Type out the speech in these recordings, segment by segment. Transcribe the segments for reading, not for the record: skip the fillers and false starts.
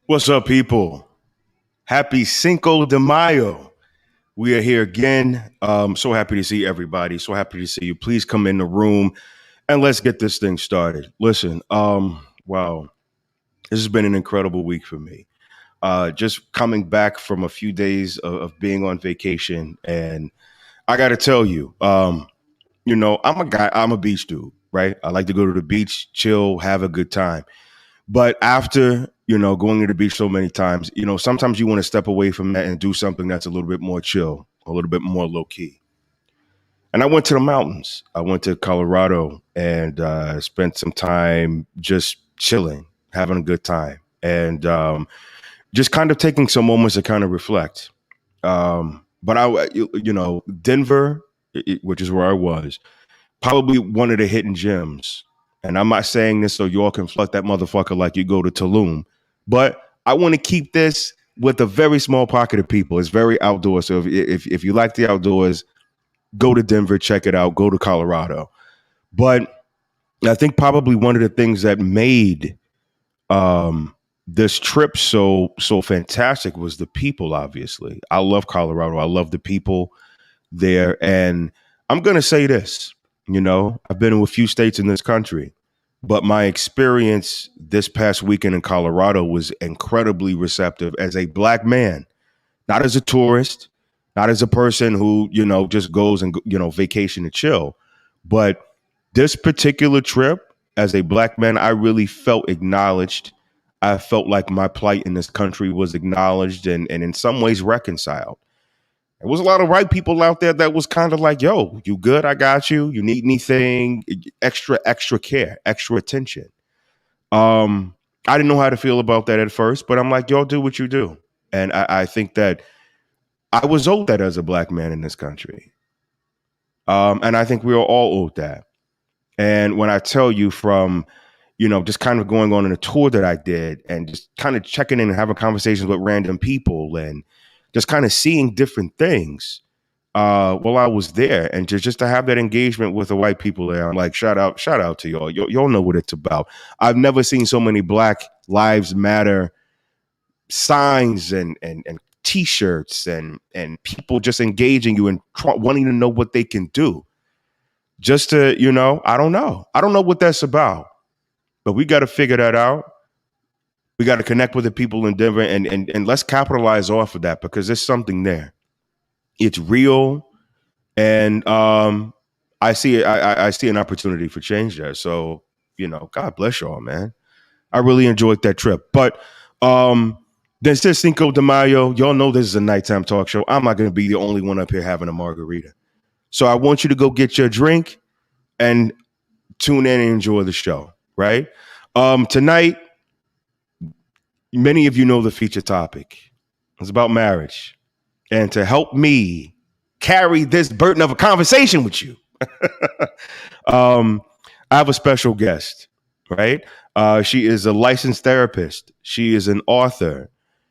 What's up, people? Happy Cinco de Mayo. We are here again. So happy to see everybody. So happy to see you. Please come in the room and let's get this thing started. Listen, wow, this has been an incredible week for me. Just coming back from a few days of being on vacation, and I got to tell you, I'm a guy. I'm a beach dude, right? I like to go to the beach, chill, have a good time. But after, going to the beach so many times, sometimes you want to step away from that and do something that's a little bit more chill, a little bit more low key. And I went to the mountains. I went to Colorado and spent some time just chilling, having a good time, and just kind of taking some moments to kind of reflect. But Denver, which is where I was, probably one of the hidden gems. And I'm not saying this so y'all can flood that motherfucker like you go to Tulum, but I want to keep this with a very small pocket of people. It's very outdoors. So if you like the outdoors, go to Denver, check it out. Go to Colorado. But I think probably one of the things that made this trip so fantastic was the people. Obviously, I love Colorado. I love the people there, and I'm gonna say this. I've been to a few states in this country, but my experience this past weekend in Colorado was incredibly receptive as a black man, not as a tourist, not as a person who, just goes and, vacation and chill. But this particular trip, as a black man, I really felt acknowledged. I felt like my plight in this country was acknowledged and in some ways reconciled. There was a lot of white people out there that was kind of like, yo, you good? I got you. You need anything? Extra care, extra attention. I didn't know how to feel about that at first, but I'm like, y'all do what you do. And I think that I was owed that as a black man in this country. And I think we are all owed that. And when I tell you from, just kind of going on a tour that I did and just kind of checking in and having conversations with random people and just kind of seeing different things while I was there, and just to have that engagement with the white people there, I'm like, shout out to y'all. Y'all know what it's about. I've never seen so many Black Lives Matter signs and T-shirts and people just engaging you and wanting to know what they can do. Just to, I don't know. I don't know what that's about, but we got to figure that out. We got to connect with the people in Denver and let's capitalize off of that because there's something there. It's real. And I see I see an opportunity for change there. So, God bless y'all, man. I really enjoyed that trip. But this is Cinco de Mayo. Y'all know this is a nighttime talk show. I'm not going to be the only one up here having a margarita. So I want you to go get your drink and tune in and enjoy the show, right? Tonight, many of you know the feature topic. It's about marriage. And to help me carry this burden of a conversation with you, um, I have a special guest, right? She is a licensed therapist. She is an author.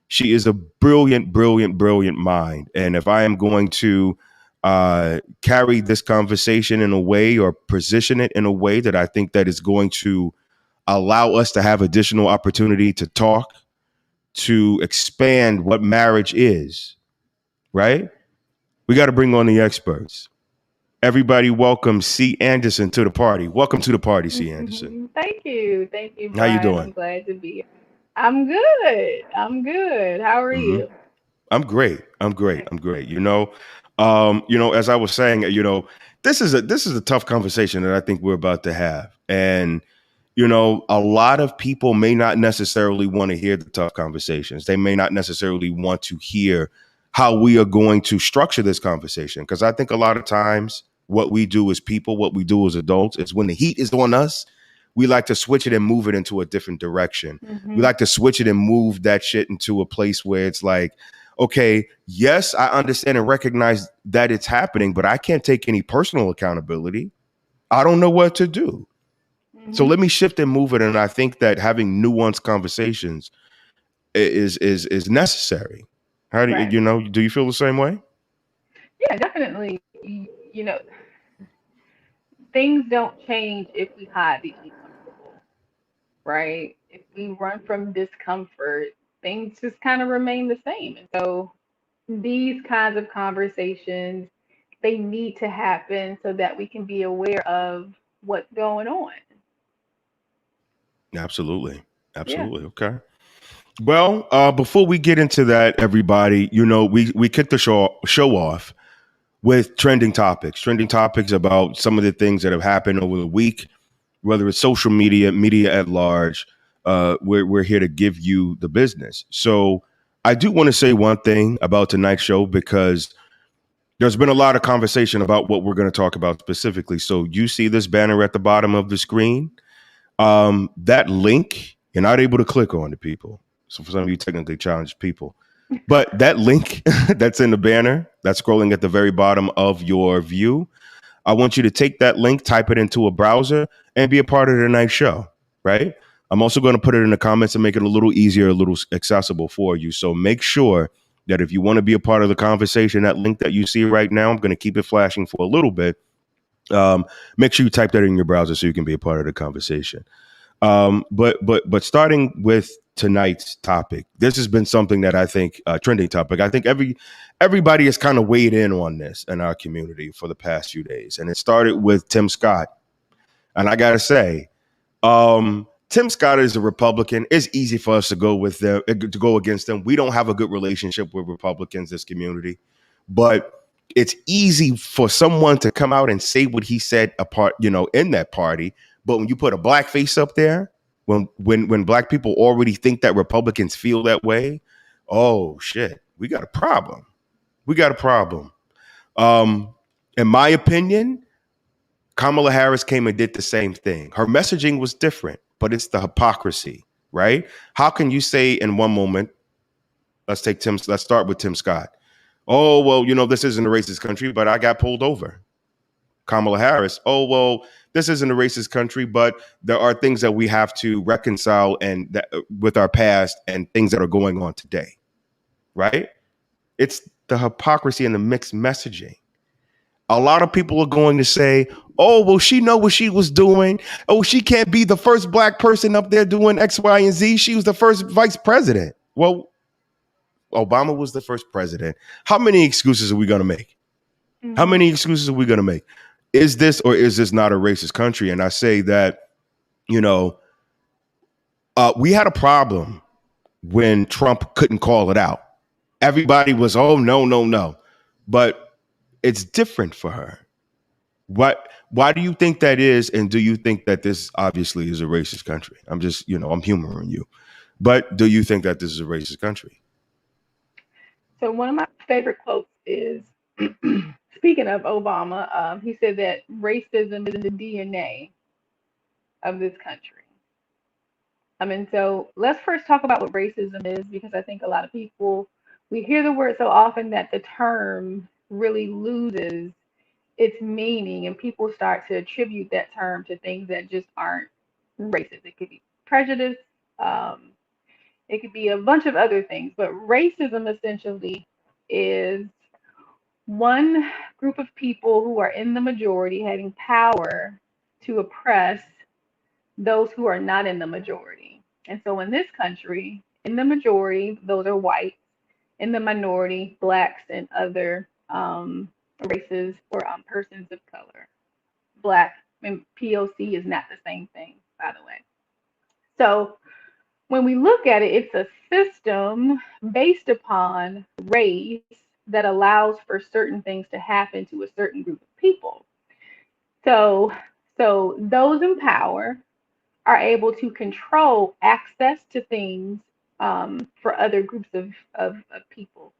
She is a brilliant, brilliant, brilliant mind. And if I am going to carry this conversation in a way or position it in a way that I think that is going to allow us to have additional opportunity to talk, to expand what marriage is, right? We got to bring on the experts. Everybody welcome C. Anderson to the party. Welcome to the party, C. Anderson. Thank you. Thank you, How you Brian. doing? I'm glad to be here. I'm good. I'm good. How are hmm you? I'm great. I'm great. I'm great. As I was saying, this is a tough conversation that I think we're about to have. And a lot of people may not necessarily want to hear the tough conversations. They may not necessarily want to hear how we are going to structure this conversation. Because I think a lot of times what we do as people, what we do as adults, is when the heat is on us, we like to switch it and move it into a different direction. We Hmm. like to switch it and move that shit into a place where it's like, okay, yes, I understand and recognize that it's happening, but I can't take any personal accountability. I don't know what to do. So Hmm. let me shift and move it. And I think that having nuanced conversations is necessary. How do Right. do you feel the same way? Yeah, definitely. You know, things don't change if we hide the uncomfortable, right? If we run from discomfort, things just kind of remain the same. And so these kinds of conversations, they need to happen so that we can be aware of what's going on. Absolutely. Yeah. Absolutely. Okay. Well, before we get into that, everybody, we kicked the show off with trending topics about some of the things that have happened over the week, whether it's social media, media at large. We're here to give you the business. So I do want to say one thing about tonight's show because there's been a lot of conversation about what we're going to talk about specifically. So you see this banner at the bottom of the screen. That link, you're not able to click on it, people. So for some of you technically challenged people, but that link that's in the banner, that's scrolling at the very bottom of your view, I want you to take that link, type it into a browser, and be a part of tonight's show, right? I'm also going to put it in the comments and make it a little easier, a little accessible for you. So make sure that if you want to be a part of the conversation, that link that you see right now, I'm going to keep it flashing for a little bit. Make sure you type that in your browser so you can be a part of the conversation. But starting with tonight's topic, this has been something that I think trending topic. I think everybody has kind of weighed in on this in our community for the past few days, and it started with Tim Scott. And I gotta say, Tim Scott is a Republican. It's easy for us to go with them to go against them. We don't have a good relationship with Republicans, this community, but it's easy for someone to come out and say what he said apart, in that party. But when you put a black face up there, when black people already think that Republicans feel that way, oh shit, we got a problem. We got a problem. Um, in my opinion, Kamala Harris came and did the same thing. Her messaging was different, but it's the hypocrisy, right? How can you say in one moment, let's start with Tim Scott. Oh, well, this isn't a racist country, but I got pulled over. Kamala Harris, oh, well, this isn't a racist country, but there are things that we have to reconcile and with our past and things that are going on today, right? It's the hypocrisy and the mixed messaging. A lot of people are going to say, oh, well, she know what she was doing. Oh, she can't be the first black person up there doing X, Y, and Z. She was the first vice president. Well, Obama was the first president. How many excuses are we going to make? How Mm-hmm. many excuses are we going to make? Is this or is this not a racist country? And I say that, we had a problem when Trump couldn't call it out. Everybody was, oh, no, no, no. But it's different for her. Why do you think that is? And do you think that this obviously is a racist country? I'm just, I'm humoring you. But do you think that this is a racist country? So one of my favorite quotes is, speaking of Obama, he said that racism is in the DNA of this country. So let's first talk about what racism is, because I think a lot of people, we hear the word so often that the term really loses its meaning, and people start to attribute that term to things that just aren't racist. It could be prejudice, um, it could be a bunch of other things, but racism essentially is one group of people who are in the majority having power to oppress those who are not in the majority. And so in this country, in the majority, those are whites. In the minority, blacks and other races or persons of color. Black and POC is not the same thing, by the way. So when we look at it, it's a system based upon race that allows for certain things to happen to a certain group of people. So, so those in power are able to control access to things for other groups of people.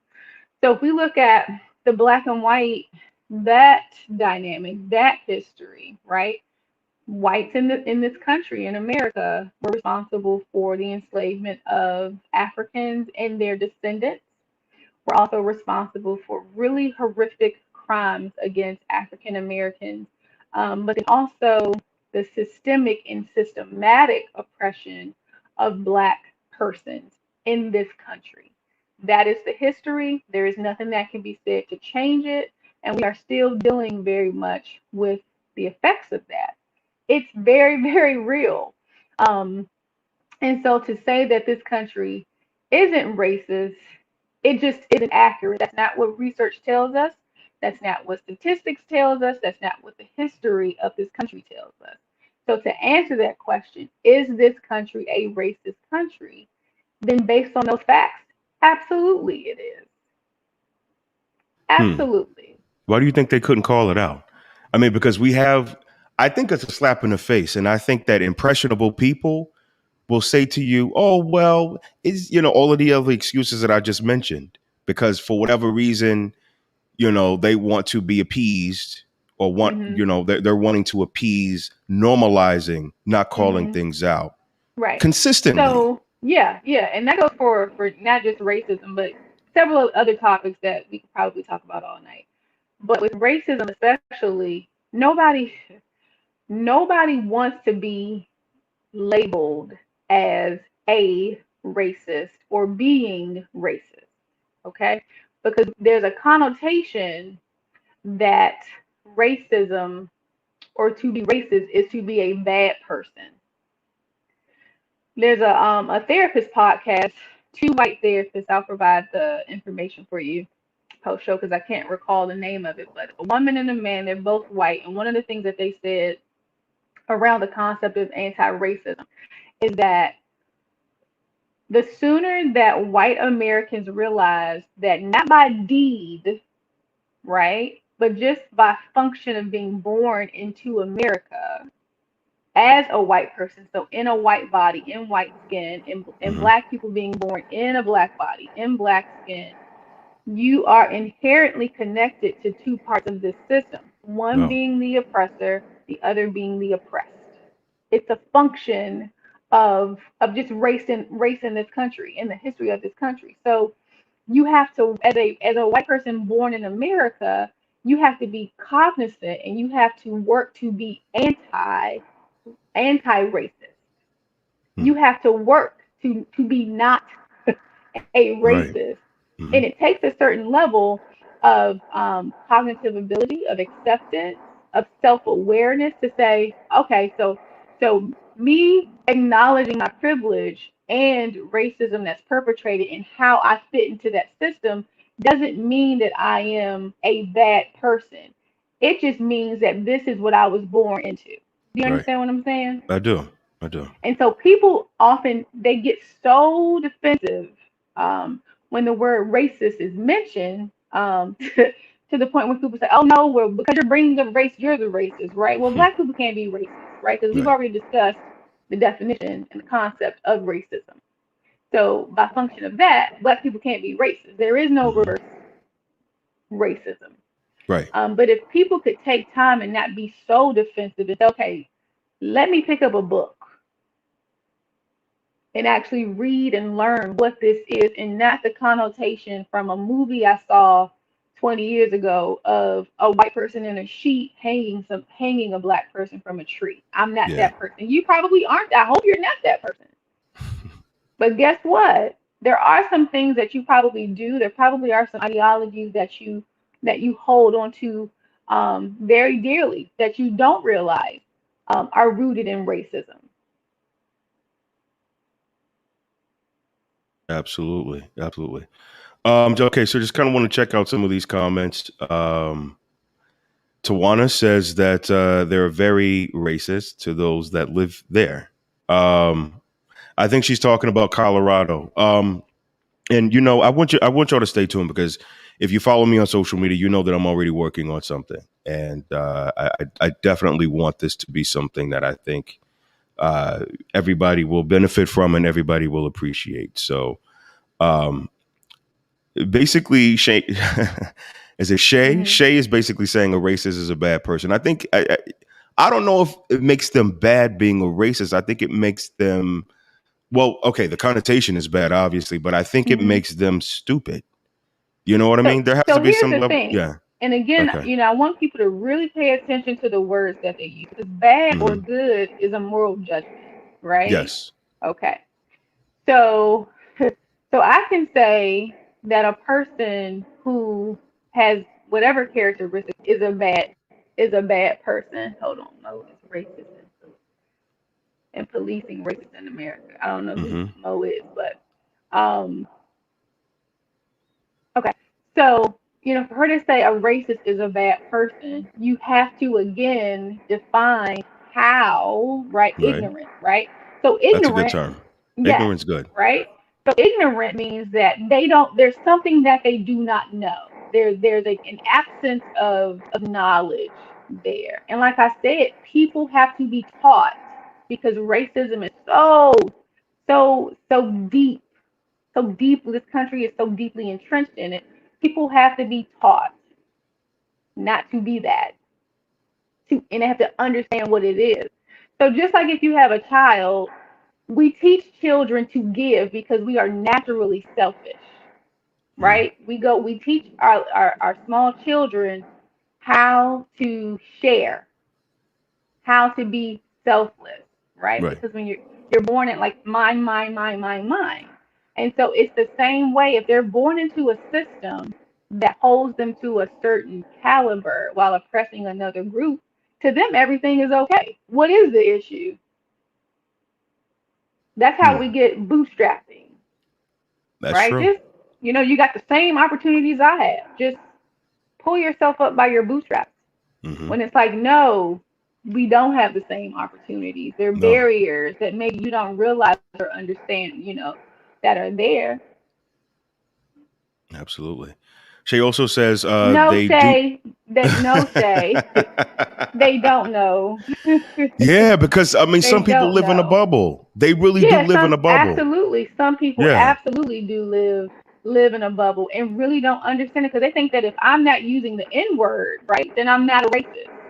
So if we look at the black and white, that dynamic, that history, right? Whites in this country, in America, were responsible for the enslavement of Africans and their descendants. We're also responsible for really horrific crimes against African Americans, but then also the systemic and systematic oppression of Black persons in this country. That is the history. There is nothing that can be said to change it, and we are still dealing very much with the effects of that. It's very, very real. Um, and so to say that this country isn't racist. It just isn't accurate. That's not what research tells us. That's not what statistics tells us. That's not what the history of this country tells us. So to answer that question, is this country a racist country? Then based on those facts, absolutely it is. Hmm. Absolutely. Why do you think they couldn't call it out? I mean, because we have, I think it's a slap in the face. And I think that impressionable people will say to you, oh, well, is, all of the other excuses that I just mentioned, because for whatever reason, they want to be appeased or Mhm. they're wanting to appease normalizing, not calling Mhm. things out Right. consistently. So yeah, yeah, and that goes for not just racism, but several other topics that we could probably talk about all night. But with racism especially, nobody wants to be labeled as a racist or being racist, okay? Because there's a connotation that racism or to be racist is to be a bad person. There's a therapist podcast, two white therapists. I'll provide the information for you post show because I can't recall the name of it. But a woman and a man, they're both white, and one of the things that they said around the concept of anti-racism is that the sooner that white Americans realize that not by deed, right, but just by function of being born into America as a white person, so in a white body, in white skin, and Hmm. black people being born in a black body, in black skin, you are inherently connected to two parts of this system, one Oh, being the oppressor, the other being the oppressed. It's a function of just race in this country, in the history of this country. So you have to, as a white person born in America, you have to be cognizant and you have to work to be anti-racist. hmm. You have to work to be not a Right. racist, and Hmm. it takes a certain level of cognitive ability, of acceptance, of self-awareness to say, okay, so me acknowledging my privilege and racism that's perpetrated and how I fit into that system doesn't mean that I am a bad person. It just means that this is what I was born into. Do you Right. understand what I'm saying? I do. I do. And so people often they get so defensive when the word racist is mentioned to the point where people say, "Oh no, well because you're bringing up race, you're the racist, right?" Well, Hmm. black people can't be racist, right? Because we've Right. already discussed the definition and the concept of racism. So by function of that, black people can't be racist. There is no Hmm. reverse racism. Right. But if people could take time and not be so defensive and say, okay, let me pick up a book and actually read and learn what this is and not the connotation from a movie I saw 20 years ago of a white person in a sheet hanging a black person from a tree. I'm not Yeah. that person. You probably aren't. I hope you're not that person. But guess what? There are some things that you probably do. There probably are some ideologies that you hold on to very dearly that you don't realize are rooted in racism. Absolutely. Absolutely. Okay, so just kind of want to check out some of these comments. Tawana says that they're very racist to those that live there. Um, I think she's talking about Colorado. And I want y'all to stay tuned because if you follow me on social media, you know that I'm already working on something, and I definitely want this to be something that I think uh, everybody will benefit from and everybody will appreciate. So um, basically, Shay is it Shay? Hmm. Shay is basically saying a racist is a bad person. I think I don't know if it makes them bad being a racist. I think it makes them well, okay, the connotation is bad, obviously, but I think it Hmm. makes them stupid. You know what I So, mean? There has to so be here's some the level. thing. Yeah. And again, Okay. I want people to really pay attention to the words that they use. Because bad or Hmm. good is a moral judgment, right? Yes. Okay. So, so I can say that a person who has whatever characteristic is a bad person. Hold on, Mo is racist and policing racist in America. I don't know who Hmm. Mo is, but Um, okay, so for her to say a racist is a bad person, you have to again define how, right? Right. Ignorant, right? So That's a good ignorant, term. yes, Ignorance good. right? So ignorant means that they don't. There's something that they do not know. There's an absence of knowledge there, and like I said, people have to be taught because racism is so deep, so deep. This country is so deeply entrenched in it. People have to be taught not to be that, and they have to understand what it is. So just like if you have a child, we teach children to give because we are naturally selfish, Mm. right? We teach our small children how to share, how to be selfless, right? Right. Because when you're born at like mine, mine, mine, mine, mine. And so it's the same way if they're born into a system that holds them to a certain caliber while oppressing another group, to them everything is okay. What is the issue? That's how we Hmm. get bootstrapping, That's right? true. Just you got the same opportunities I have. Just pull yourself up by your bootstraps. Hmm. When it's like, no, we don't have the same opportunities. There are No, barriers that maybe you don't realize or understand, that are there. absolutely. She also says No they do. Shay, no Shay. They don't know. Yeah, because I mean, They some people don't live in a know. bubble. They really do Yeah, live in a bubble. some people Yeah, absolutely do live in a bubble and really don't understand it because they think that if I'm not using the N word, right, then I'm not a racist, right?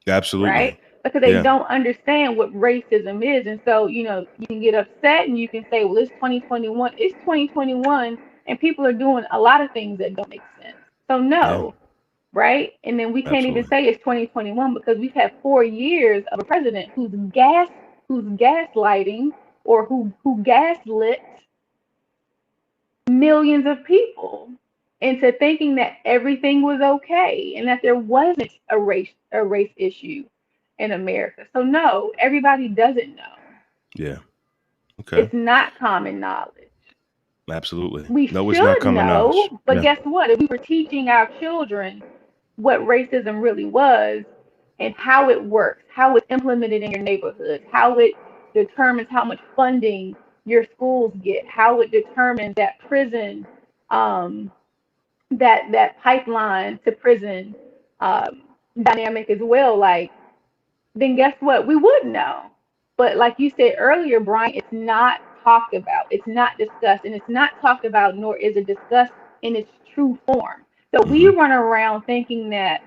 absolutely. Because they Yeah, don't understand what racism is. And so, you can get upset and you can say, well, it's 2021. It's 2021, and people are doing a lot of things that don't make sense. So, yeah, no, right? And then we can't even absolutely. say it's 2021 because we've had 4 years of a president who's gaslighting or who gaslit millions of people into thinking that everything was okay and that there wasn't a race issue in America. So no, everybody doesn't know. Yeah. Okay. It's not common knowledge. Absolutely. We No, it's not should common knowledge. know, but Yeah. guess what? If we were teaching our children what racism really was and how it works, how it's implemented in your neighborhoods, how it determines how much funding your schools get, how it determines that prison, um, that pipeline to prison dynamic as well, like, then guess what? We would know. But like you said earlier, Brian, it's not talked about, it's not discussed, and it's not talked about, nor is it discussed in its true form. So we Hmm. run around thinking that,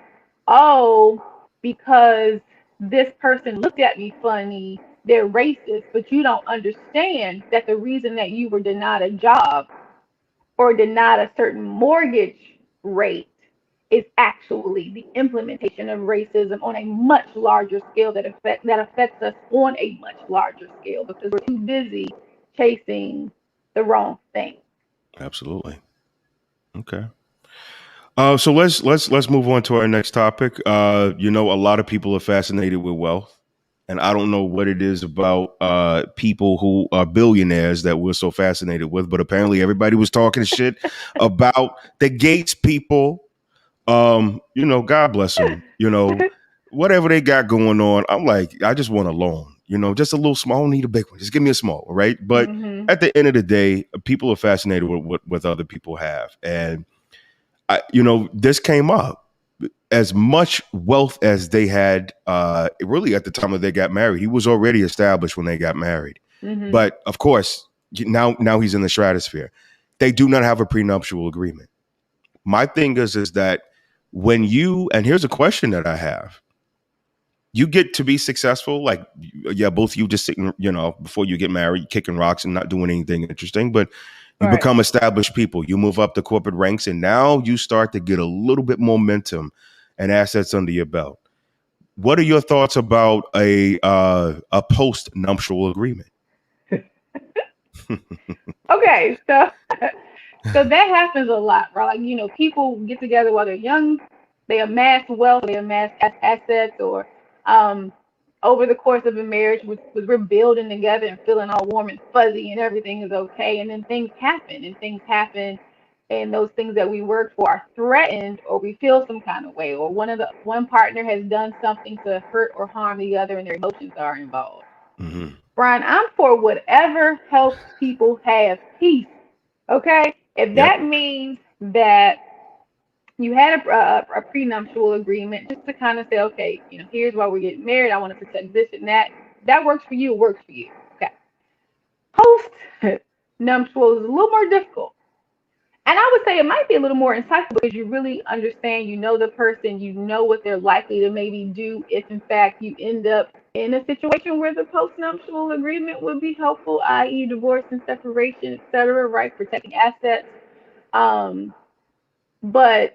oh, because this person looked at me funny, they're racist, but you don't understand that the reason that you were denied a job or denied a certain mortgage rate is actually the implementation of racism on a much larger scale that affects us on a much larger scale because we're too busy chasing the wrong thing. Absolutely. Okay. So let's move on to our next topic. A lot of people are fascinated with wealth, and I don't know what it is about people who are billionaires that we're so fascinated with, but apparently everybody was talking shit about the Gates people. God bless them. Whatever they got going on, I'm like, I just want a loan. Just a little small. I don't need a big one. Just give me a small one, right? But Mhm. at the end of the day, people are fascinated with what other people have, and this came up. As much wealth as they had, really at the time that they got married, he was already established when they got married. Mhm. But of course, now he's in the stratosphere. They do not have a prenuptial agreement. My thing is that when you, and here's a question that I have, you get to be successful, like, yeah, both you just sitting, before you get married, kicking rocks and not doing anything interesting, but you Right. become established people. You move up the corporate ranks, and now you start to get a little bit momentum and assets under your belt. What are your thoughts about a post nuptial agreement? Okay, so that happens a lot, right? Like, people get together while they're young, they amass wealth, they amass assets, or um, over the course of a marriage, we're building together and feeling all warm and fuzzy and everything is okay, and then things happen, and those things that we work for are threatened, or we feel some kind of way, or one partner has done something to hurt or harm the other, and their emotions are involved. Mm-hmm. Brian, I'm for whatever helps people have peace. Okay, if Yep. that means that you had a prenuptial agreement just to kind of say, okay, here's why we're getting married. I want to protect this and that. That works for you. It works for you. Okay. Post nuptial is a little more difficult. And I would say it might be a little more insightful because you really understand, the person, what they're likely to maybe do if, in fact, you end up in a situation where the postnuptial agreement would be helpful, i.e., divorce and separation, etc., right? Protecting assets. Um, but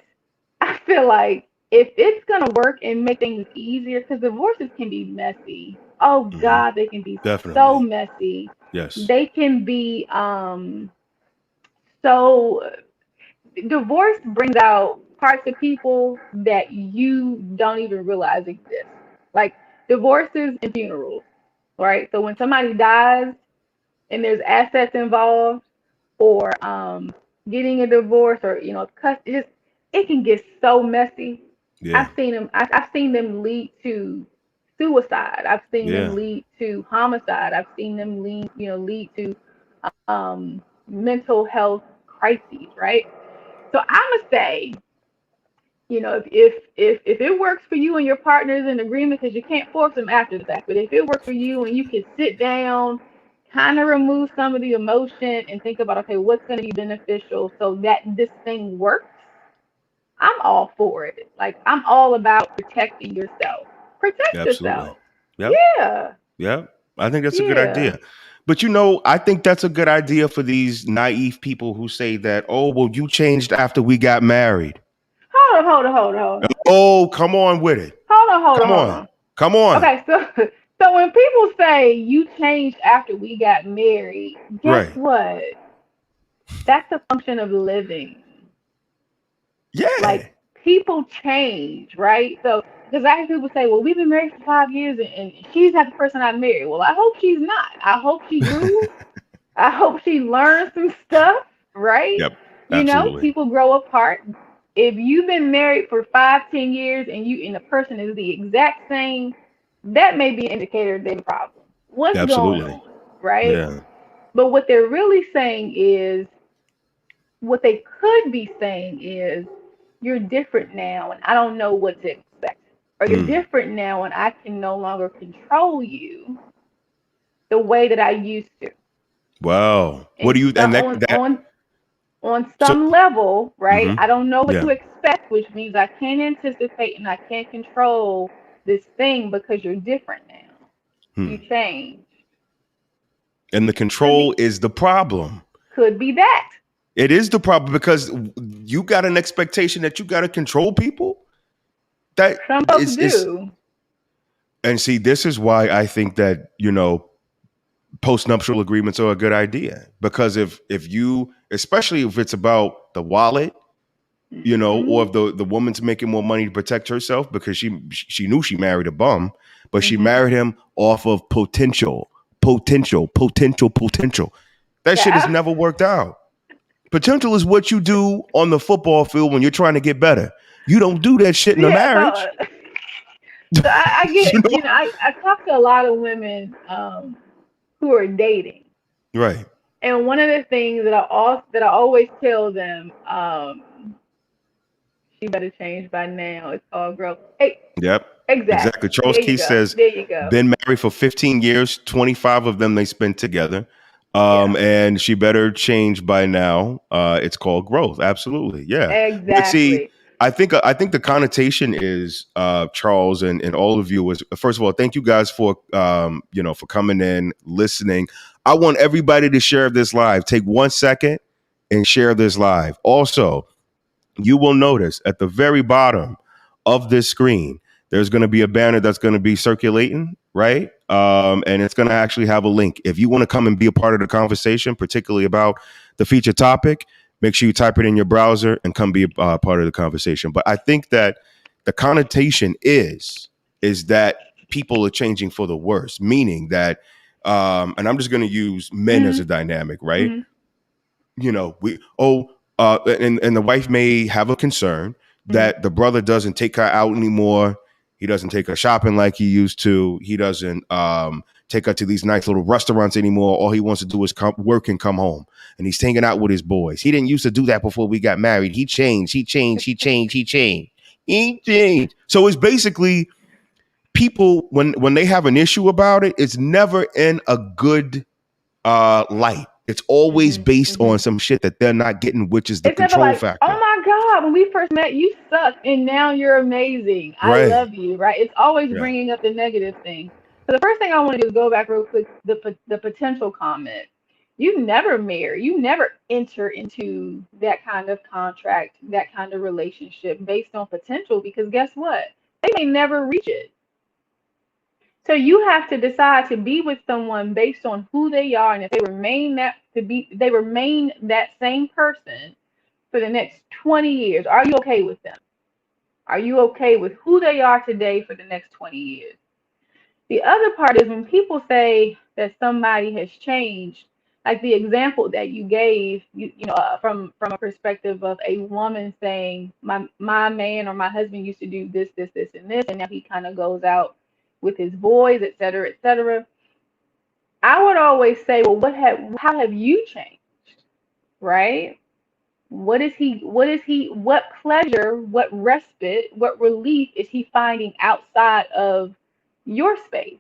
I feel like if it's gonna work and make things easier, because divorces can be messy. Oh Mm-hmm. God, they can be so Definitely. messy. Yes. They can be so divorce brings out parts of people that you don't even realize exist. Like divorces and funerals, right? So when somebody dies and there's assets involved, or getting a divorce, or it can get so messy. Yeah. I've seen them lead to suicide. I've seen them Yeah. lead to homicide. I've seen them lead to mental health crises, right? So I'm gonna say, if it works for you and your partner's in agreement, because you can't force them after the fact, but if it works for you and you can sit down, kind of remove some of the emotion and think about, okay, what's going to be beneficial so that this thing works, I'm all for it. Like, I'm all about protecting yourself. Protect Absolutely. yourself. Yep. Yeah. Yep. I think that's a good Yeah. idea. But I think that's a good idea for these naive people who say that, oh, well, you changed after we got married. Hold on. Oh, come on with it. Come Hold on. on. Come on. Okay, so when people say you changed after we got married, guess Right. what? That's a function of living. Like Yeah. people change, right? So because I hear people say, "Well, we've been married for 5 years, and she's not the person I married." Well, I hope she's not. I hope she grew. I hope she learned some stuff, right? Yep. Absolutely. People grow apart. If you've been married for 5, 10 years and the person is the exact same, that may be an indicator of their problem. What's going Absolutely. on, right? Yeah. But what they could be saying is, you're different now, and I don't know what to expect. Or you're Mm. different now, and I can no longer control you the way that I used to. Wow. What And do you some and that on so some level, right? hmm I don't know what yeah. to expect, which means I can't anticipate and I can't control this thing because you're different now. Hmm. You changed. And the Could control be is the problem. could be that. It is the problem because you got an expectation that you got to control people. That Some folks is do. and see, this is why I think that, postnuptial agreements are a good idea. Because if you, especially if it's about the wallet, or Mhm. if the woman's making more money to protect herself because she knew she married a bum, but she Mhm. married him off of potential. That shit has Yeah. never worked out. Potential is what you do on the football field when you're trying to get better. You don't do that shit in a Yeah. marriage. So I you get, know? I talk to a lot of women who are dating, Right. and one of the things that I always tell them, she better change by now. It's all growth. Hey, Yep. Exactly. exactly. Charles There you Keith go. says, There you go. been married for 15 years, 25 of them they spent together. Yeah. And she better change by now. It's called growth. Absolutely. Yeah. But see, Exactly. I think the connotation is Charles and all of you is, first of all, thank you guys for for coming in, listening. I want everybody to share this live. Take 1 second and share this live. Also, you will notice at the very bottom of this screen, there's going to be a banner that's going to be circulating, right? And it's going to actually have a link. If you want to come and be a part of the conversation, particularly about the feature topic, make sure you type it in your browser and come be a part of the conversation. But I think that the connotation is that people are changing for the worse, meaning that, and I'm just going to use men as a dynamic, right? Mm-hmm. You know, and the wife may have a concern Mm-hmm. that the brother doesn't take her out anymore. He doesn't take her shopping like he used to. He doesn't take her to these nice little restaurants anymore. All he wants to do is work and come home. And he's hanging out with his boys. He didn't used to do that before we got married. He changed. He changed. He changed. He changed. He changed. So it's basically people when they have an issue about it, it's never in a good light. It's always based on some shit that they're not getting, which is the It's never control like, oh factor. my God, when we first met, you sucked and now you're amazing. I Right. love you, right? It's always Right. bringing up the negative thing. So the first thing I want to do is go back real quick, the potential comment. You never marry, you never enter into that kind of contract, that kind of relationship based on potential because guess what? They may never reach it. So you have to decide to be with someone based on who they are and if they remain that same person for the next 20 years. Are you okay with them? Are you okay with who they are today for the next 20 years? The other part is when people say that somebody has changed, like the example that you gave, from a perspective of a woman saying, my man or my husband used to do this, this, this, and this, and now he kind of goes out with his boys, et cetera, et cetera. I would always say, well, how have you changed, right? What pleasure, what respite, what relief is he finding outside of your space,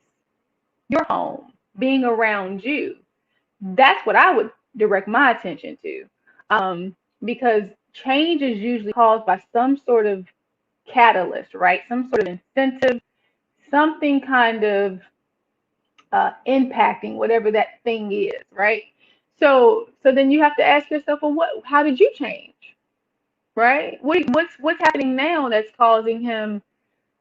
your home, being around you? That's what I would direct my attention to. Because change is usually caused by some sort of catalyst, right? Some sort of incentive, something kind of impacting whatever that thing is, right? So then you have to ask yourself, well, how did you change? Right? What's happening now that's causing him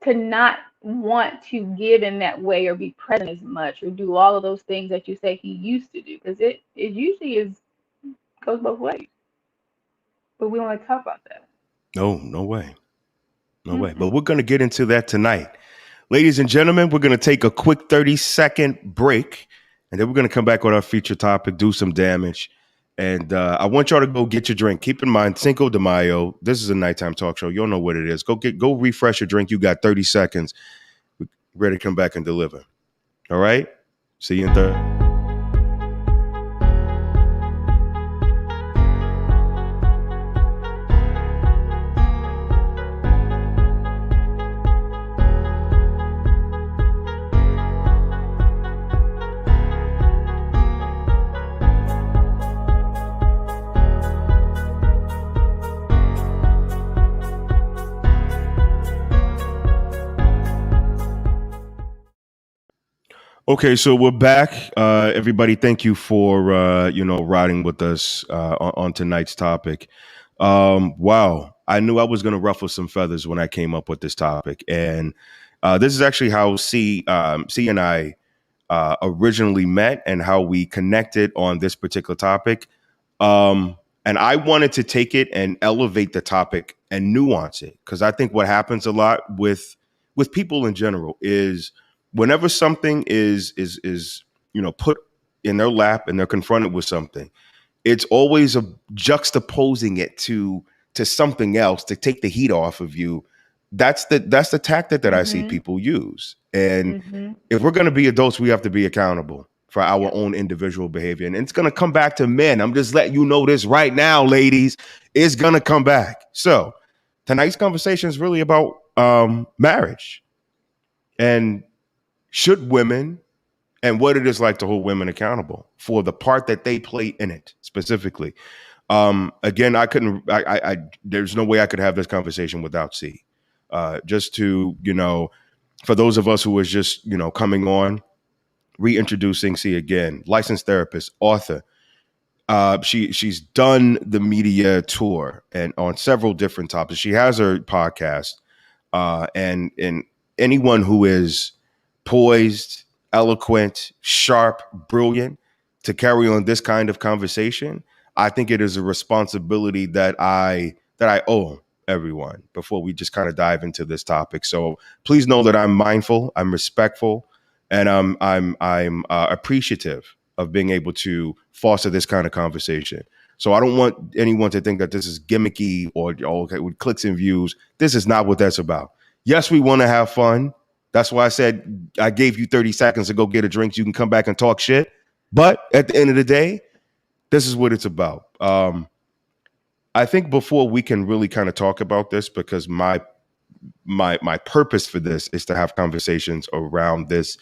to not want to give in that way or be present as much or do all of those things that you say he used to do? Because it usually goes both ways. But we don't want to talk about that. No way. No way. But Mm-mm. we're going to get into that tonight. Ladies and gentlemen, we're going to take a quick 30-second break, and then we're going to come back with our feature topic, do some damage. And I want y'all to go get your drink. Keep in mind, Cinco de Mayo, this is a nighttime talk show. You all know what it is. Go refresh your drink. You got 30 seconds. We're ready to come back and deliver. All right? See you in 30. Okay, so we're back. Everybody, thank you for riding with us on tonight's topic. Wow, I knew I was going to ruffle some feathers when I came up with this topic, and this is actually how C and I originally met and how we connected on this particular topic. And I wanted to take it and elevate the topic and nuance it because I think what happens a lot with people in general is whenever something is put in their lap and they're confronted with something, it's always a juxtaposing it to something else to take the heat off of you. That's the tactic that I see Mhm. people use. And Mhm. if we're going to be adults, we have to be accountable for our Yep. own individual behavior. And it's going to come back to men. I'm just letting you know this right now, ladies. It's going to come back. So tonight's conversation is really about marriage and should women and what it is like to hold women accountable for the part that they play in it specifically. Again, I couldn't, there's no way I could have this conversation without C. Just to, for those of us who was just, coming on, reintroducing C again, licensed therapist, author. She's done the media tour and on several different topics. She has her podcast, and anyone who is poised, eloquent, sharp, brilliant to carry on this kind of conversation, I think it is a responsibility that I owe. everyone, before we just kind of dive into this topic. So please know that I'm mindful, I'm respectful, and I'm appreciative of being able to foster this kind of conversation. So I don't want anyone to think that this is gimmicky or okay with clicks and views. This is not what that's about. Yes, we want to have fun. That's why I said I gave you 30 seconds to go get a drink. You can come back and talk shit. But at the end of the day, this is what it's about. I think before we can really kind of talk about this, because my purpose for this is to have conversations around this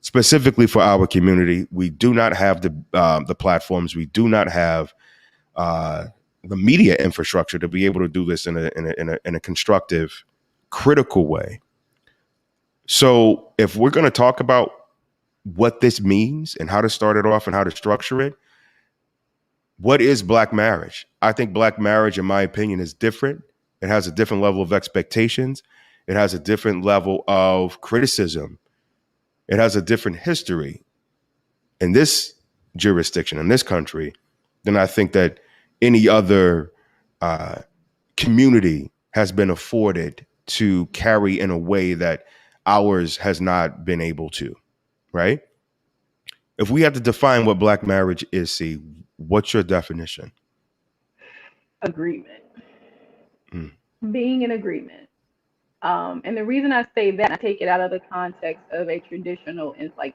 specifically for our community. We do not have the platforms. We do not have uh, the media infrastructure to be able to do this in a constructive, critical way. So if we're going to talk about what this means and how to start it off and how to structure it, what is Black marriage? I think Black marriage, in my opinion, is different. It has a different level of expectations. It has a different level of criticism. It has a different history in this jurisdiction, in this country, than I think that any other uh, community has been afforded to carry in a way that ours has not been able to, right? If we have to define what Black marriage is, see, what's your definition? Agreement. Mm. Being in agreement. And the reason I say that, I take it out of the context of a traditional, it's like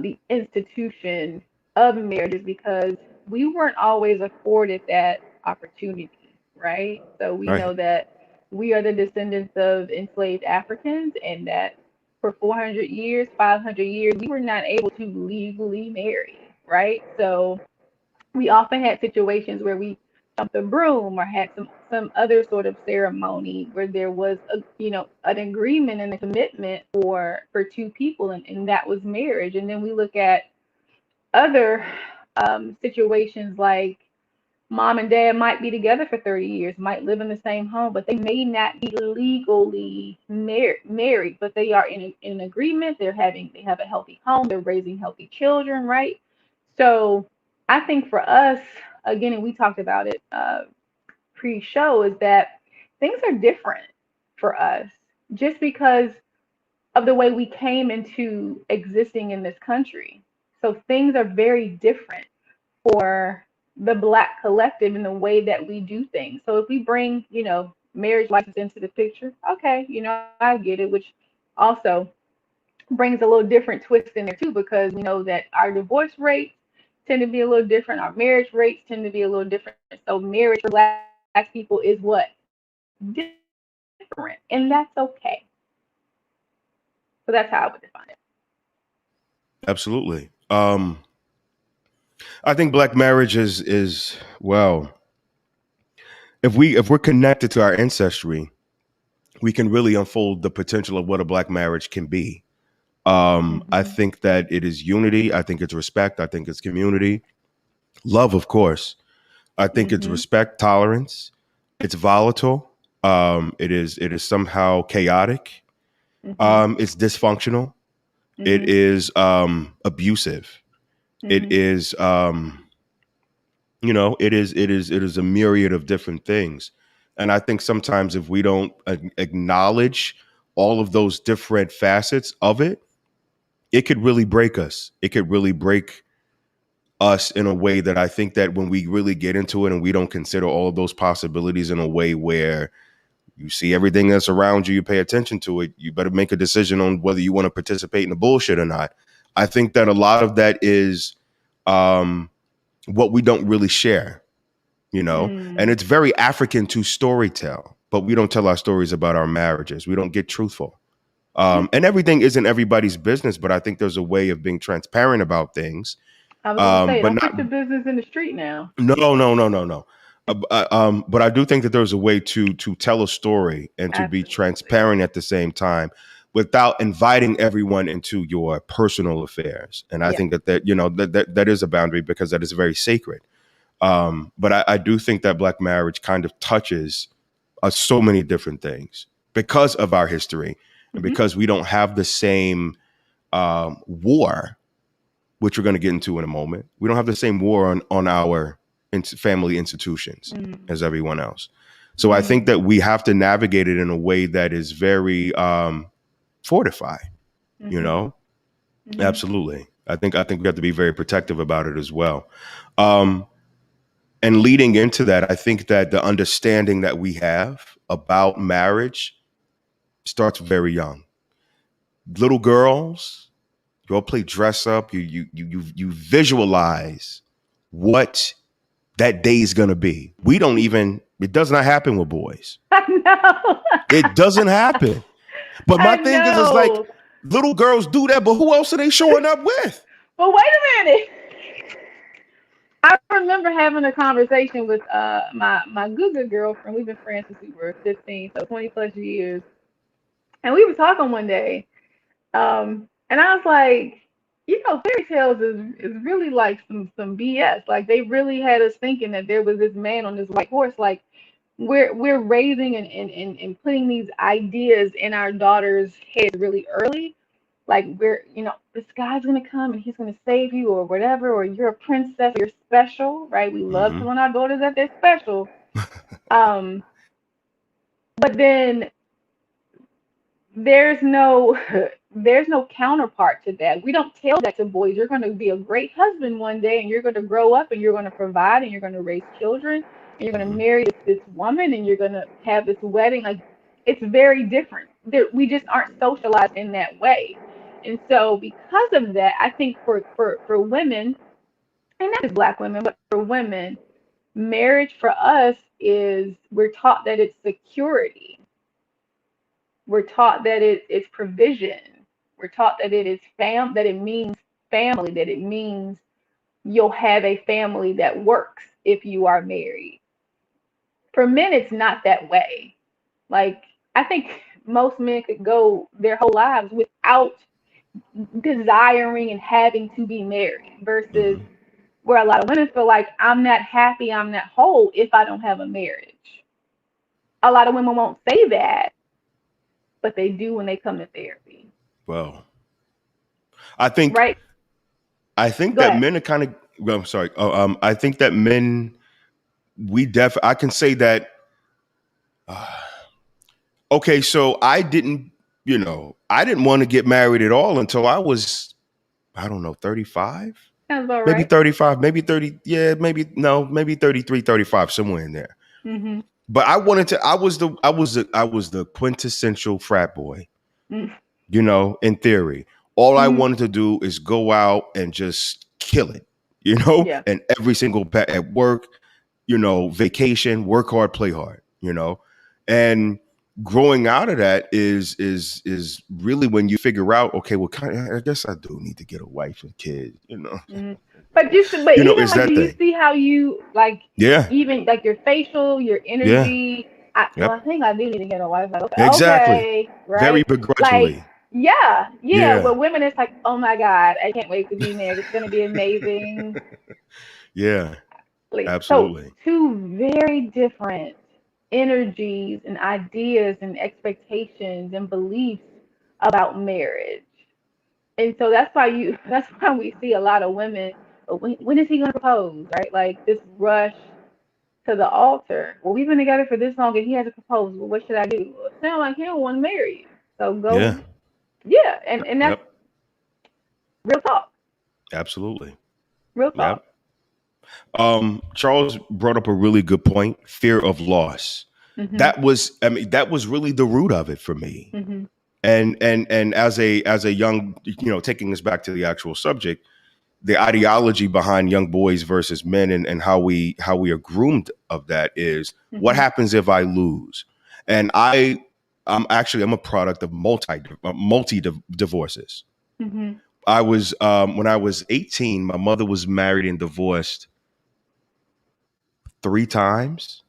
the institution of marriage, is because we weren't always afforded that opportunity, right? So we Right. know that we are the descendants of enslaved Africans, and that for 400 years, 500 years, we were not able to legally marry, right? So we often had situations where we jumped the broom or had some other sort of ceremony where there was a an agreement and a commitment for two people, and that was marriage. And then we look at other situations like mom and dad might be together for 30 years, might live in the same home, but they may not be legally married, but they are in agreement. They have a healthy home, they're raising healthy children, right? So I think for us, again, and we talked about it pre-show, is that things are different for us just because of the way we came into existing in this country. So things are very different for the Black collective in the way that we do things. So if we bring, marriage license into the picture, okay, I get it, which also brings a little different twist in there too, because we know that our divorce rates tend to be a little different, our marriage rates tend to be a little different. So marriage for Black people is what? Different. And that's okay. So that's how I would define it. Absolutely. I think Black marriage is well, if we're connected to our ancestry, we can really unfold the potential of what a Black marriage can be. I Hmm. think that it is unity. I think it's respect. I think it's community, love, of course. I think it's Hmm. respect, tolerance. It's volatile. It is somehow chaotic. Hmm. It's dysfunctional. It Hmm. is abusive. It Hmm. is it is a myriad of different things. And I think sometimes if we don't acknowledge all of those different facets of it, it could really break us. It could really break us in a way that I think that when we really get into it and we don't consider all of those possibilities in a way where you see everything that's around you, you pay attention to it, you better make a decision on whether you want to participate in the bullshit or not. I think that a lot of that is um, what we don't really share, and Mm. it's very African to storytell, but we don't tell our stories about our marriages. We don't get truthful. Yeah, And everything isn't everybody's business, but I think there's a way of being transparent about things. I was gonna say, But don't not put your business in the street now. no, no, no, no, no. But I do think that there's a way to tell a story and to be Absolutely. transparent at the same time without inviting everyone into your personal affairs. And I Yeah. think that is a boundary because that is very sacred. But I do think that Black marriage kind of touches so many different things because of our history and Hmm. because we don't have the same war, which we're going to get into in a moment. We don't have the same war on our family institutions Mm. as everyone else. So I think that we have to navigate it in a way that is very fortified, you know? Absolutely. I think we have to be very protective about it as well. And leading into that, I think that the understanding that we have about marriage starts very young. Little girls, you all play dress up. You visualize what that day is going to be. We don't even. It does not happen with boys. I know. It doesn't happen. But my I thing is, it's like know. little girls do that, but who else are they showing up with? But wait a minute. I remember having a conversation with my good girlfriend. We've been friends since we were 15, so 20 plus years. And we were talking one day, and I was like, fairy tales is really like some BS. Like they really had us thinking that there was this man on this white horse. Like we're raising and putting these ideas in our daughters' heads really early. Like this guy's gonna come and he's gonna save you or whatever, or you're a princess, or you're special, right? We love Mm-hmm. telling our daughters that they're special. Um, but then there's no there's no counterpart to that. We don't tell that to boys. You're going to be a great husband one day, and you're going to grow up, and you're going to provide, and you're going to raise children, and you're going to Mm-hmm. marry this woman, and you're going to have this wedding. Like it's very different. We just aren't socialized in that way, and so because of that, I think for women, and not just Black women, but for women, marriage for us is we're taught that it's security. We're taught that it's provision. We're taught that that it means family, that it means you'll have a family that works if you are married. For men, it's not that way. Like I think most men could go their whole lives without desiring and having to be married versus Mm-hmm. where a lot of women feel like I'm not happy, I'm not whole if I don't have a marriage. A lot of women won't say that, but they do when they come to therapy. Well, I think Right? Go that ahead. men are kind of. Well, I'm sorry. I think that men. I can say that. Uh, okay, so I didn't. I didn't want to get married at all until I was. I don't know, 35, Sounds about maybe right. 35, maybe 30. Yeah, maybe no, maybe 33, 35, somewhere in there. Mhm. But I wanted to. I was the quintessential frat boy. Mm. In theory. All I Mhm. wanted to do is go out and just kill it, Yeah. and every single at work, vacation, work hard, play hard, and growing out of that is really when you figure out, okay, well, I guess I do need to get a wife and kids, Mhm. But even it's like, do that you thing. see how you like Yeah, even like your facial, your yeah, energy? Well, I yep, think I do need to get a wife. Like, okay, exactly. okay, Very right? Like, begrudgingly. yeah, yeah. Yeah, But women, it's like, oh my God, I can't wait to be married. It's gonna be amazing. yeah, Like, so absolutely. two very different energies and ideas and expectations and beliefs about marriage. And so that's why we see a lot of women, "But when is he going to propose?" Right? Like this rush to the altar. Well, we've been together for this long and he hasn't proposed. Well, what should I do? Well, it sounds like he don't want to marry you. So Yeah, go, yeah. And that's yep, real talk. absolutely. Real Yep. talk. Charles brought up a really good point: fear of loss. Mhm. That was really the root of it for me. Mhm. And as a young, taking us back to the actual subject, the ideology behind young boys versus men, and how we are groomed of that is what Mhm. happens if I lose. And I'm a product of multi divorces. Mhm. I was when I was 18, my mother was married and divorced 3 times.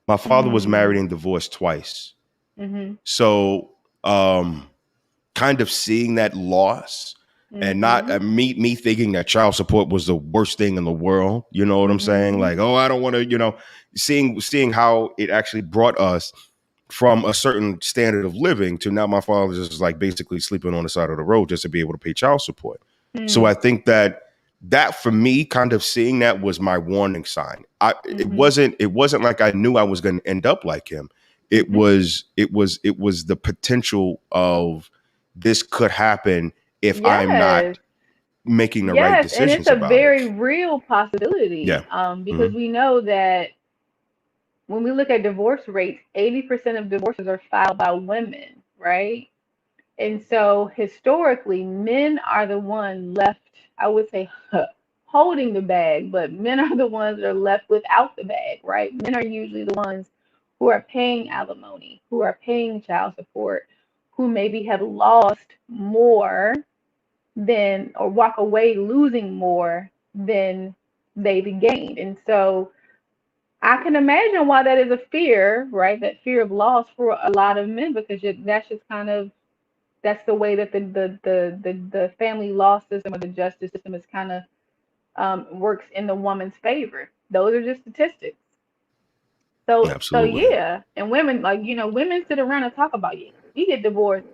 My father was married Mhm. and divorced twice. Mhm. So, kind of seeing that loss, and not Mhm. me thinking that child support was the worst thing in the world. You know what I'm saying? Mhm. Like, oh, I don't want to. Seeing how it actually brought us from a certain standard of living to now my father's just like basically sleeping on the side of the road just to be able to pay child support. So Mm. I think that that for me, kind of seeing that was my warning sign. It Mhm. wasn't like I knew I was going to end up like him. Mhm. It was the potential of this could happen if I'm not Yes. making the right Yes, and it's decisions a about it. very real Yeah. possibility. Hmm. Because we know that when we look at divorce rates, 80% of divorces are filed by women, right? And so historically, men are the one left, I would say, holding the bag, but men are the ones that are left without the bag, right? Men are usually the ones who are paying alimony, who are paying child support, who maybe have lost more than, or walk away losing more than they've gained. And so I can imagine why that is a fear, right? That fear of loss for a lot of men, because that's just kind of, that's the way that the family law system or the justice system is kind of works in the woman's favor. Those are just statistics. So Absolutely. yeah, and women, like, women sit around and talk about, yeah, we get divorced.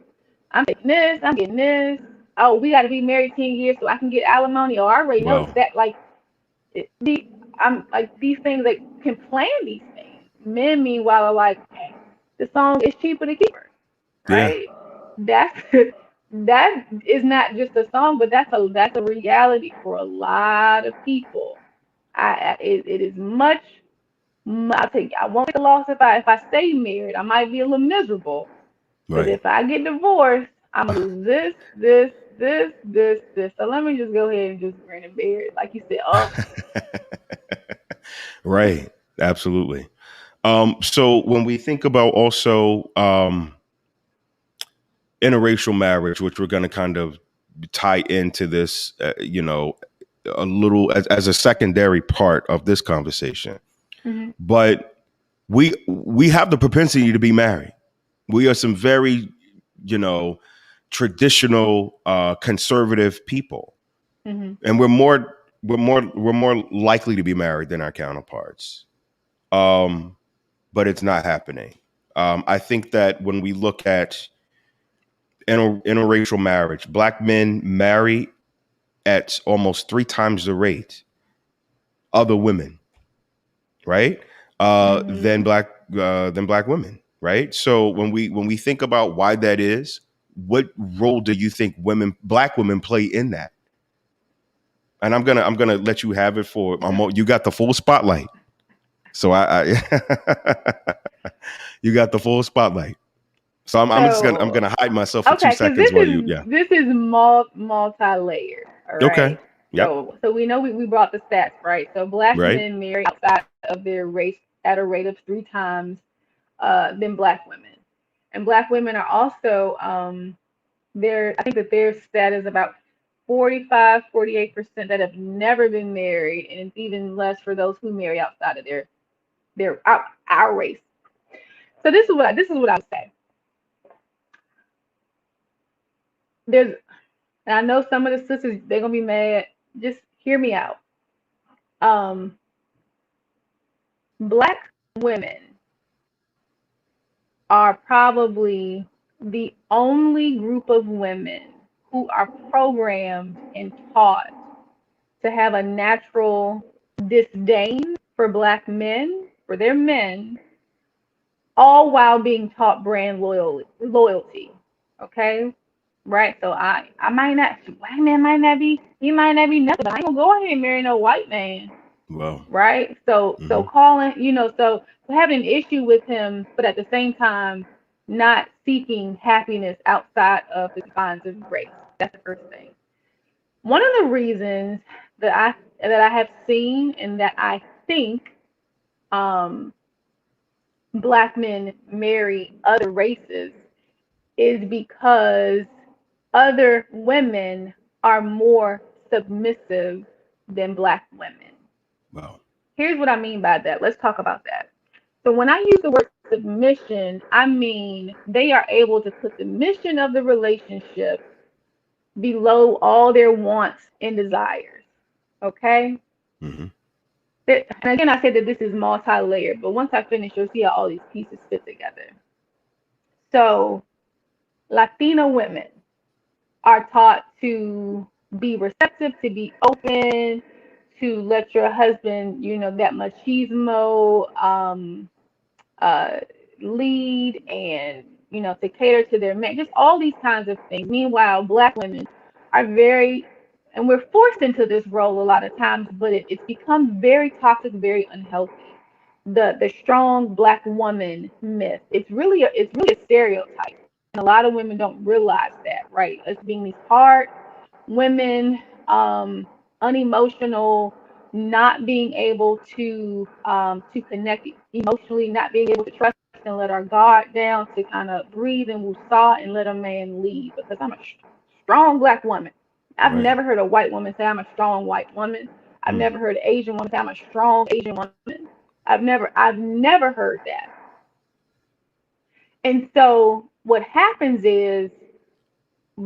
I'm getting this. I'm getting this. Oh, we got to be married 10 years so I can get alimony. Oh, I already know Well, that. Like, I'm like, these things, like, can plan these things. Men, meanwhile, are like, okay, the song is cheaper to keep her, yeah. right? That's that is not just a song, but that's a reality for a lot of people. It is much. I won't take a loss if I stay married. I might be a little miserable, but Right. if I get divorced, I'm gonna lose this. So let me just go ahead and just grin and bear it, like you said. Oh, Right. Absolutely. So when we think about also interracial marriage, which we're going to kind of tie into this, a little as a secondary part of this conversation. hmm But we have the propensity to be married. We are some very, you know, traditional, conservative people, hmm and we're more likely to be married than our counterparts. But it's not happening. I think that when we look at interracial marriage, black men marry at almost three times the rate other women, right? hmm Than black women, right? So when we think about why that is, what role do you think black women play in that? And I'm gonna let you have it for you got the full spotlight. So I you got the full spotlight. So I'm So gonna hide myself for two okay, because seconds this while you is yeah. this is multi-layered. All Okay. right. Yep. So we know we brought the stats, right? So black Right. men marry outside of their race at a rate of 3 times than black women, and black women are also I think that their stat is about 45, 48% that have never been married, and it's even less for those who marry outside of our race. So this is what I would say. There's And I know some of the sisters, they're gonna be mad. Just hear me out. Um, Black women are probably the only group of women who are programmed and taught to have a natural disdain for black men, for their men, all while being taught brand loyalty. Okay? Right? So I might not, white man might not be, he might not be nothing, but I ain't gonna go ahead and marry no white man. Well. Right? So Hmm. calling, so having an issue with him, but at the same time not seeking happiness outside of the confines of race. That's the first thing. One of the reasons that I have seen and that I think um, black men marry other races is because other women are more submissive than black women. Well. Here's what I mean by that. Let's talk about that. So when I use the word submission, I mean they are able to put the mission of the relationship below all their wants and desires. Okay? Hmm. And again, I said that this is multi-layered, but once I finish, you'll see how all these pieces fit together. So Latina women are taught to be receptive, to be open, to let your husband, that machismo uh, lead, and to cater to their men, just all these kinds of things. Meanwhile, Black women are very, and we're forced into this role a lot of times, but it's become very toxic, very unhealthy. The strong Black woman myth. It's really a stereotype, and a lot of women don't realize that, right? Us being these hard women, unemotional, not being able to connect emotionally, not being able to trust and let our guard down, to kind of breathe and woosah and let a man lead. Because I'm a strong Black woman. I've Right. never heard a white woman say I'm a strong white woman. I've Mm. never heard an Asian woman say I'm a strong Asian woman. I've never heard that. And so what happens is,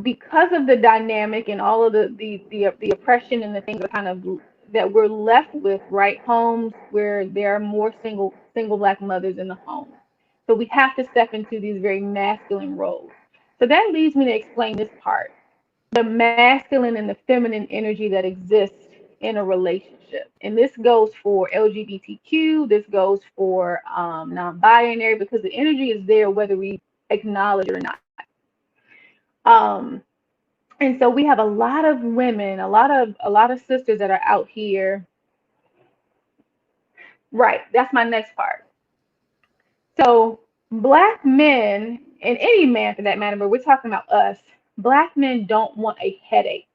because of the dynamic and all of the oppression and the things that kind of that we're left with, right? Homes where there are more single Black mothers in the home. So we have to step into these very masculine roles. So that leads me to explain this part: the masculine and the feminine energy that exists in a relationship. And this goes for LGBTQ, this goes for non-binary, because the energy is there whether we acknowledge it or not. Um, and so we have a lot of women, a lot of sisters that are out here. Right, that's my next part. So Black men, and any man for that matter, but we're talking about us. Black men don't want a headache.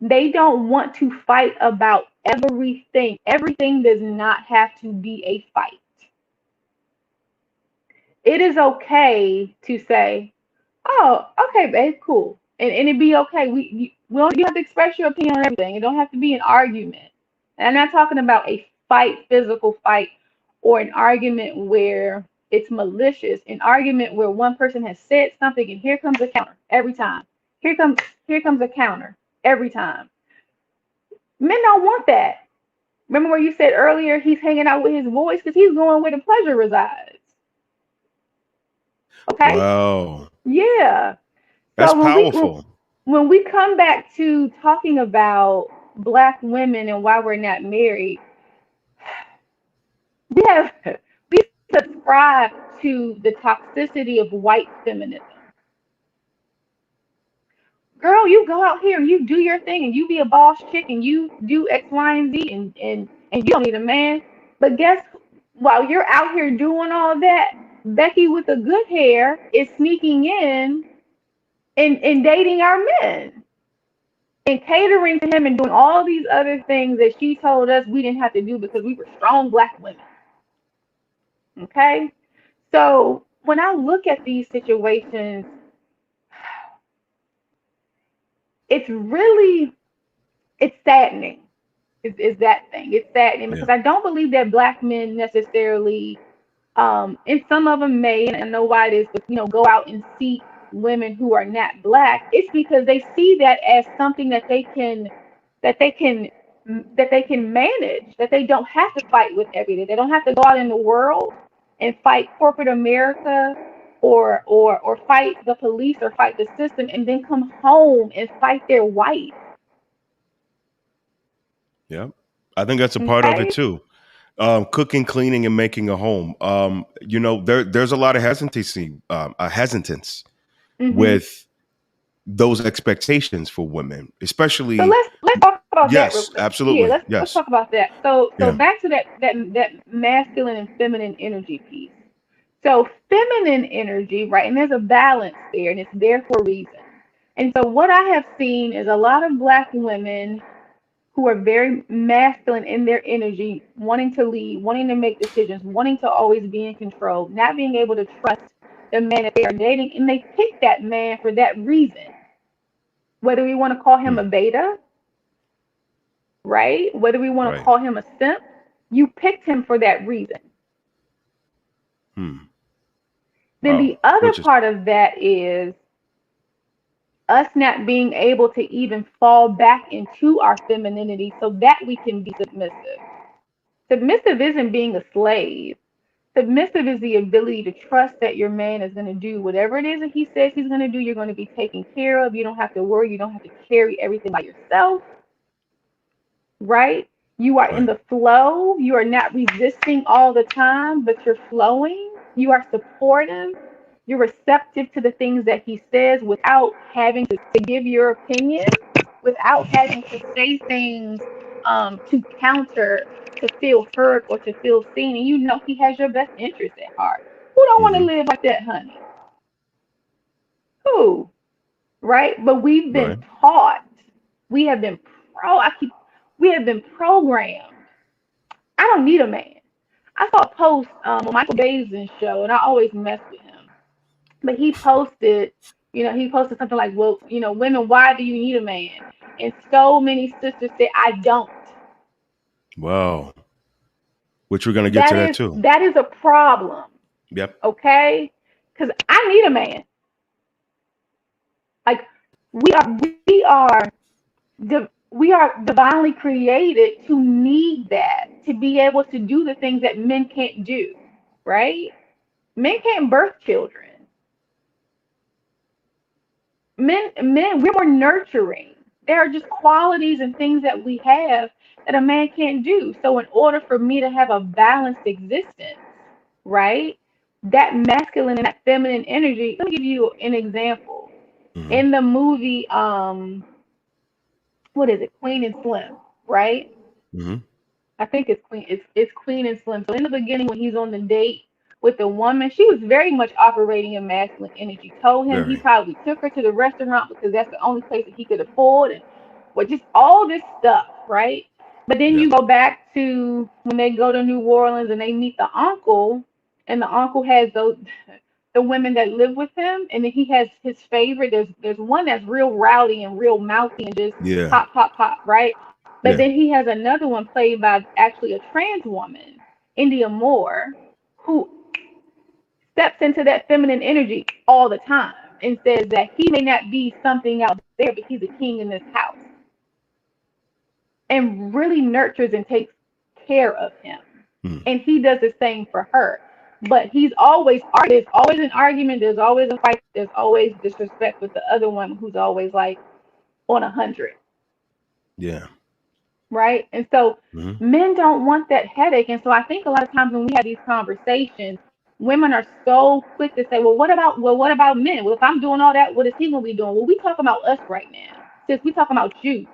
They don't want to fight about everything. Everything does not have to be a fight. It is okay to say, "Oh, okay, babe, cool," and it be okay. You have to express your opinion on everything. It don't have to be an argument. And I'm not talking about a fight, physical fight, or an argument where it's malicious. An argument where one person has said something and here comes a counter every time. Here comes here comes a counter every time. Men don't want that. Remember where you said earlier he's hanging out with his voice because he's going where the pleasure resides. Okay? Wow. Yeah. That's So powerful. when we come back to talking about Black women and why we're not married, we have we subscribe to the toxicity of white feminism. Girl, you go out here and you do your thing and you be a boss chick and you do X, Y, and Z, and you don't need a man. But guess, while you're out here doing all that, Becky with the good hair is sneaking in and dating our men and catering to him and doing all these other things that she told us we didn't have to do because we were strong Black women. Okay? So when I look at these situations, it's really, it's saddening. Is that thing. It's saddening Yeah. because I don't believe that Black men necessarily, and some of them may, and I know why it is, but go out and seek women who are not Black. It's because they see that as something that they can that they can manage, that they don't have to fight with every day. They don't have to go out in the world and fight corporate America, or fight the police or fight the system and then come home and fight their wife. Yeah. I think that's a part of it Okay? too. Cooking, cleaning, and making a home. There's a lot of hesitancy, a hesitance Hmm. with those expectations for women, So especially. let's talk about that real Yes, quick. Yeah, absolutely. let's Yes. talk about that. So Yeah. back to that masculine and feminine energy piece. So feminine energy, right? And there's a balance there, and it's there for a reason. And so what I have seen is a lot of Black women who are very masculine in their energy, wanting to lead, wanting to make decisions, wanting to always be in control, not being able to trust the man that they are dating, and they pick that man for that reason. Whether we want to call him Hmm. a beta, right? Whether we want to Right. call him a simp, you picked him for that reason. Hmm. Then Wow. the other Which is part of that is us not being able to even fall back into our femininity so that we can be submissive. Submissive isn't being a slave. Submissive is the ability to trust that your man is going to do whatever it is that he says he's going to do. You're going to be taken care of. You don't have to worry. You don't have to carry everything by yourself, right? You are in Right. the flow. You are not resisting all the time, but you're flowing. You are supportive. You're receptive to the things that he says without having to give your opinion, without having to say things to counter, to feel hurt or to feel seen. And you know he has your best interest at heart. Who don't want to Mm-hmm. live like that, honey? Who? Right? But we've been Right. taught. We have been we have been programmed. I don't need a man. I saw a post on Michael Basin's show, and I always mess with him. But he posted something like, "Well, women, why do you need a man?" And so many sisters say, "I don't." Wow. Which we're gonna get to That that is too. that is a problem, Yep. okay? Because I need a man. Like we are divinely created to need that, to be able to do the things that men can't do, right? Men can't birth children. We're more nurturing. There are just qualities and things that we have that a man can't do. So in order for me to have a balanced existence, right? That masculine and that feminine energy. Let me give you an example. Mm-hmm. In the movie, what is it, Queen and Slim, right? Mm-hmm. I think it's Queen and Slim. So in the beginning, when he's on the date with the woman, she was very much operating in masculine energy. Told him he Very. probably took her to the restaurant because that's the only place that he could afford, and well, just all this stuff, right? But then Yep. you go back to when they go to New Orleans and they meet the uncle, and the uncle has those the women that live with him, and then he has his favorite. There's one that's real rowdy and real mouthy and just Yeah. pop pop pop, right? But Yeah. then he has another one played by actually a trans woman, India Moore, who steps into that feminine energy all the time and says that he may not be something out there, but he's a king in this house, and really nurtures and takes care of him. Mm. And he does the same for her. But there's always an argument, there's always a fight, there's always disrespect with the other one who's always like on 100, Yeah. right? And so Mm-hmm. men don't want that headache. And so I think a lot of times when we have these conversations, women are so quick to say, what about men? Well, if I'm doing all that, what is he gonna be doing? Well, we talking about us right now. Since we talking about you.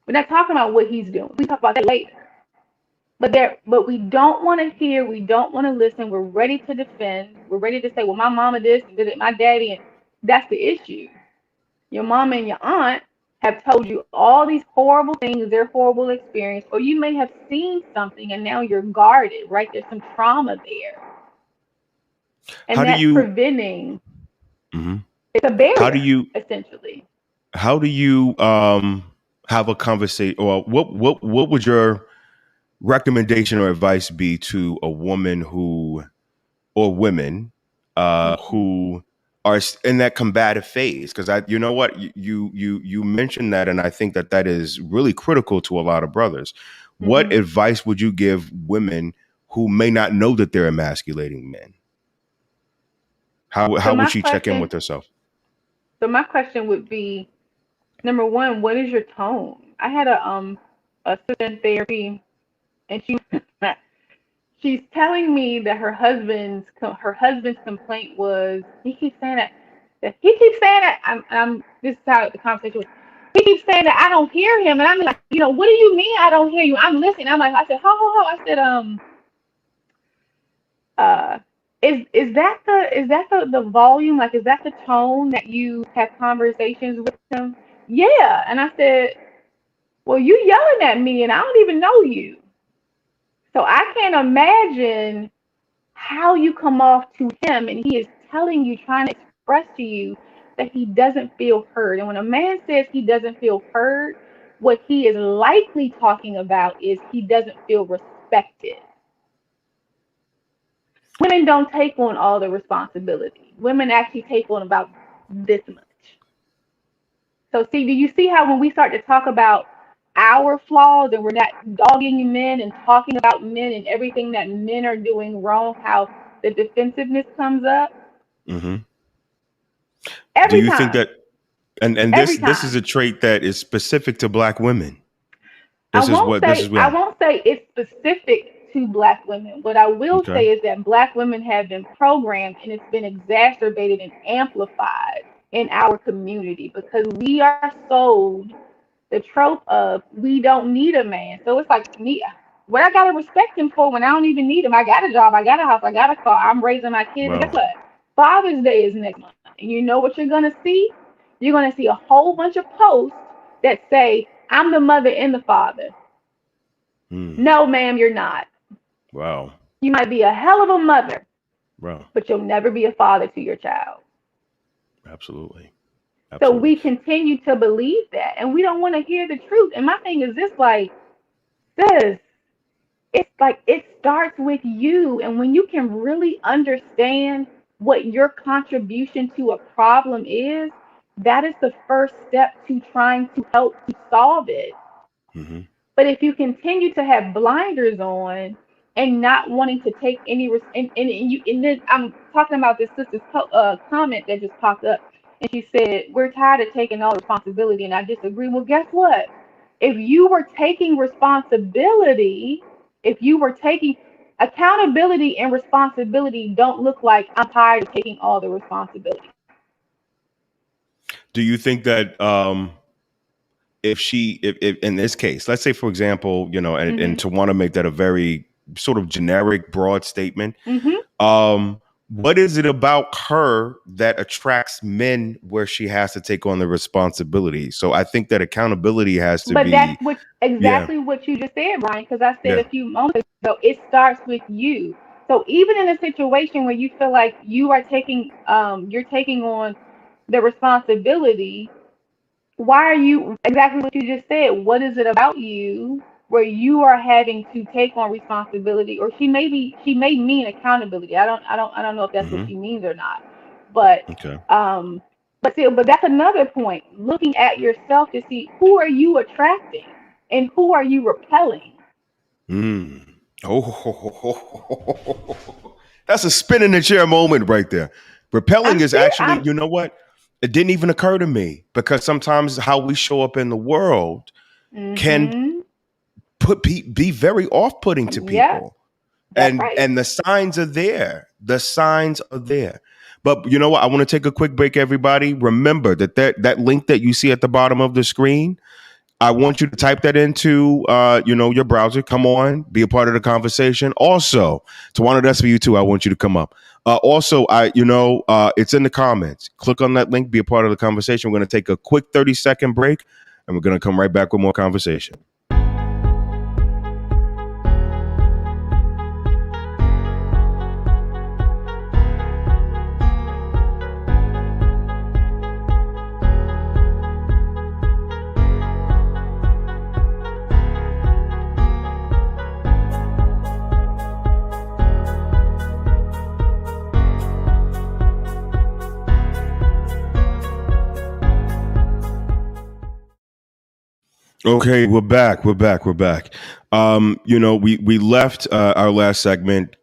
We're not talking about what he's doing. We talk about that later. But we don't want to hear, we don't want to listen. We're ready to defend. We're ready to say, well, my mama this and did it, my daddy, and that's the issue. Your mama and your aunt have told you all these horrible things, their horrible experience, or you may have seen something and now you're guarded, right? There's some trauma there. How And do that's you preventing, mm-hmm. it's a how do barrier, you essentially. how do you have a conversation, or what would your recommendation or advice be to a woman who, or women Hmm. who are in that combative phase? Because you know what, you mentioned that, and I think that that is really critical to a lot of brothers. What Hmm. advice would you give women who may not know that they're emasculating men? So How would my she check in question, with herself? so my question would be, number one, what is your tone? I had a sister in therapy, and she's telling me that her husband's complaint was he keeps saying that I'm this is how the conversation was. He keeps saying that I don't hear him, and I'm like, what do you mean I don't hear you? I'm listening. I said, ho. I said, uh, is that the volume? Like, is that the tone that you have conversations with him? Yeah, and I said, well, you yelling at me, and I don't even know you, so I can't imagine how you come off to him, and he is telling you, trying to express to you that he doesn't feel heard. And when a man says he doesn't feel heard, what he is likely talking about is he doesn't feel respected. Women don't take on all the responsibility. Women actually take on about this much. So see, do you see how when we start to talk about our flaws and we're not dogging men and talking about men and everything that men are doing wrong, how the defensiveness comes up Mm-hmm. Do every you think time. that and Every this is time. a trait that is specific to Black women? I This is won't what this is. say I Yeah. won't say it's specific to black women. What I will Okay. say is that black women have been programmed and it's been exacerbated and amplified in our community because we are sold the trope of we don't need a man. So it's like me, what I gotta respect him for when I don't even need him. I got a job, I got a house, I got a car, I'm raising my kids. And Well. guess what? Father's Day is next month. And you know what you're gonna see? You're gonna see a whole bunch of posts that say, I'm the mother and the father. Hmm. No, ma'am, you're not. Wow. You might be a hell of a mother, Wow. but you'll never be a father to your child. Absolutely. So Absolutely. we continue to believe that, and we don't want to hear the truth. And my thing is this, like, sis, it's like it starts with you. And when you can really understand what your contribution to a problem is, that is the first step to trying to help to solve it. Mm-hmm. But if you continue to have blinders on and not wanting to take any and then I'm talking about this sister's comment that just popped up, and she said we're tired of taking all responsibility, and I disagree. Well, guess what? If you were taking responsibility, if you were taking accountability and responsibility, don't look like I'm tired of taking all the responsibility. Do you think that if in this case, let's say for example, and Mhm. to want to make that a very sort of generic, broad statement, Mhm. what is it about her that attracts men where she has to take on the responsibility? So I think that accountability has to But be, that's what yeah, exactly what you just said, Brian, because I said yeah. a few moments ago, it starts with you. So even in a situation where you feel like you're taking on the responsibility, why are you exactly what you just said? What is it about you where you are having to take on responsibility? Or she may mean accountability. I don't know if that's what Hmm. she means or not. But Okay. um but that's another point. Looking at yourself to see who are you attracting and who are you repelling. Mm. Oh, that's a spin in the chair moment right there. Repelling I'm is serious. actually, you know what? It didn't even occur to me because sometimes how we show up in the world can Mhm. be very off-putting to Yep, people. that's and right. and the signs are there. The signs are there. But you know what? I want to take a quick break, everybody. Remember that link that you see at the bottom of the screen. I want you to type that into your browser. Come on, be a part of the conversation. Also, to one of us for you too, I want you to come up. Also, it's in the comments. Click on that link, be a part of the conversation. We're going to take a quick 30-second break, and we're going to come right back with more conversation. Okay, we're back. We're back. We're back. We left our last segment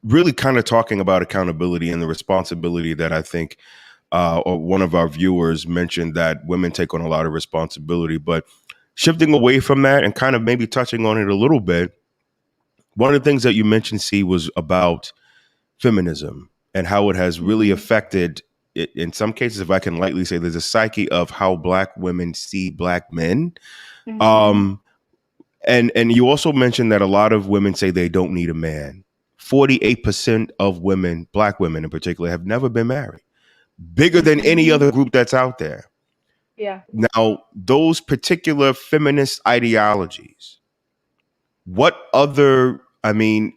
really kind of talking about accountability and the responsibility that I think or one of our viewers mentioned that women take on a lot of responsibility. But shifting away from that and kind of maybe touching on it a little bit, one of the things that you mentioned, C, was about feminism and how it has really Mhm. affected it. In some cases, if I can lightly say, there's a psyche of how Black women see Black men. Mhm. Um, and you also mentioned that a lot of women say they don't need a man. 48% of women, Black women in particular, have never been married. Bigger than any Mhm. other group that's out there. Yeah. Now, those particular feminist ideologies, what other, I mean,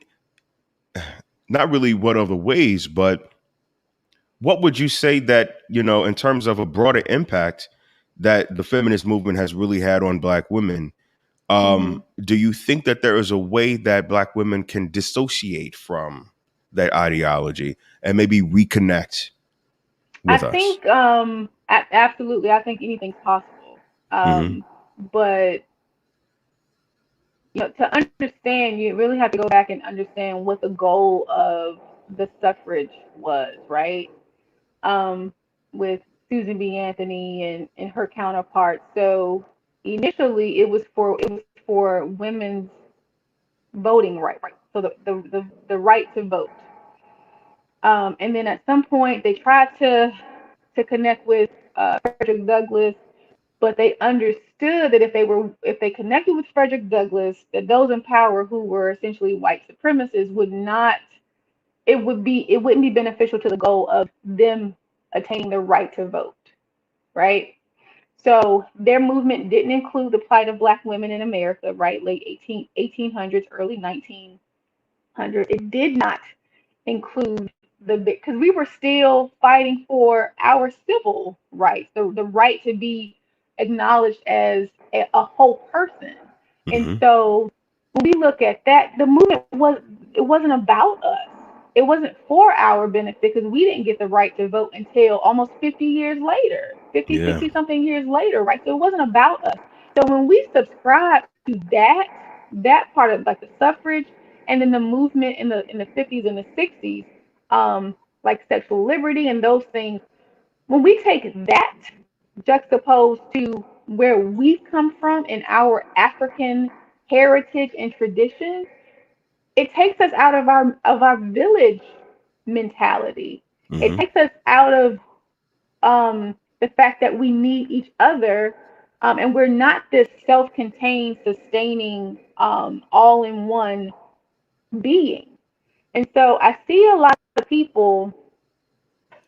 not really what other ways, but what would you say that, in terms of a broader impact that the feminist movement has really had on Black women? Mhm. Do you think that there is a way that Black women can dissociate from that ideology and maybe reconnect I with us? think absolutely. I think anything's possible. Hmm. But To understand, you really have to go back and understand what the goal of the suffrage was, right? Um, with Susan B. Anthony and her counterparts. So initially, it was for women's voting right, so the right to vote. And then at some point, they tried to connect with Frederick Douglass, but they understood that if they connected with Frederick Douglass, that those in power who were essentially white supremacists would not it wouldn't be beneficial to the goal of them attaining the right to vote, right? So their movement didn't include the plight of black women in America, right? Late 1800s, early 1900s. It did not include because we were still fighting for our civil rights, the right to be acknowledged as a whole person. And Mm-hmm. so when we look at that, the movement it wasn't about us. It wasn't for our benefit because we didn't get the right to vote until almost 50 years later, 50, Yeah. 60 something years later, right? So it wasn't about us. So when we subscribe to that part of like the suffrage and then the movement in the 50s and the 60s, like sexual liberty and those things, when we take that juxtaposed to where we've come from in our African heritage and tradition, it takes us out of our village mentality. It Mm-hmm. takes us out of the fact that we need each other, and we're not this self-contained, sustaining, all-in-one being. And so I see a lot of people.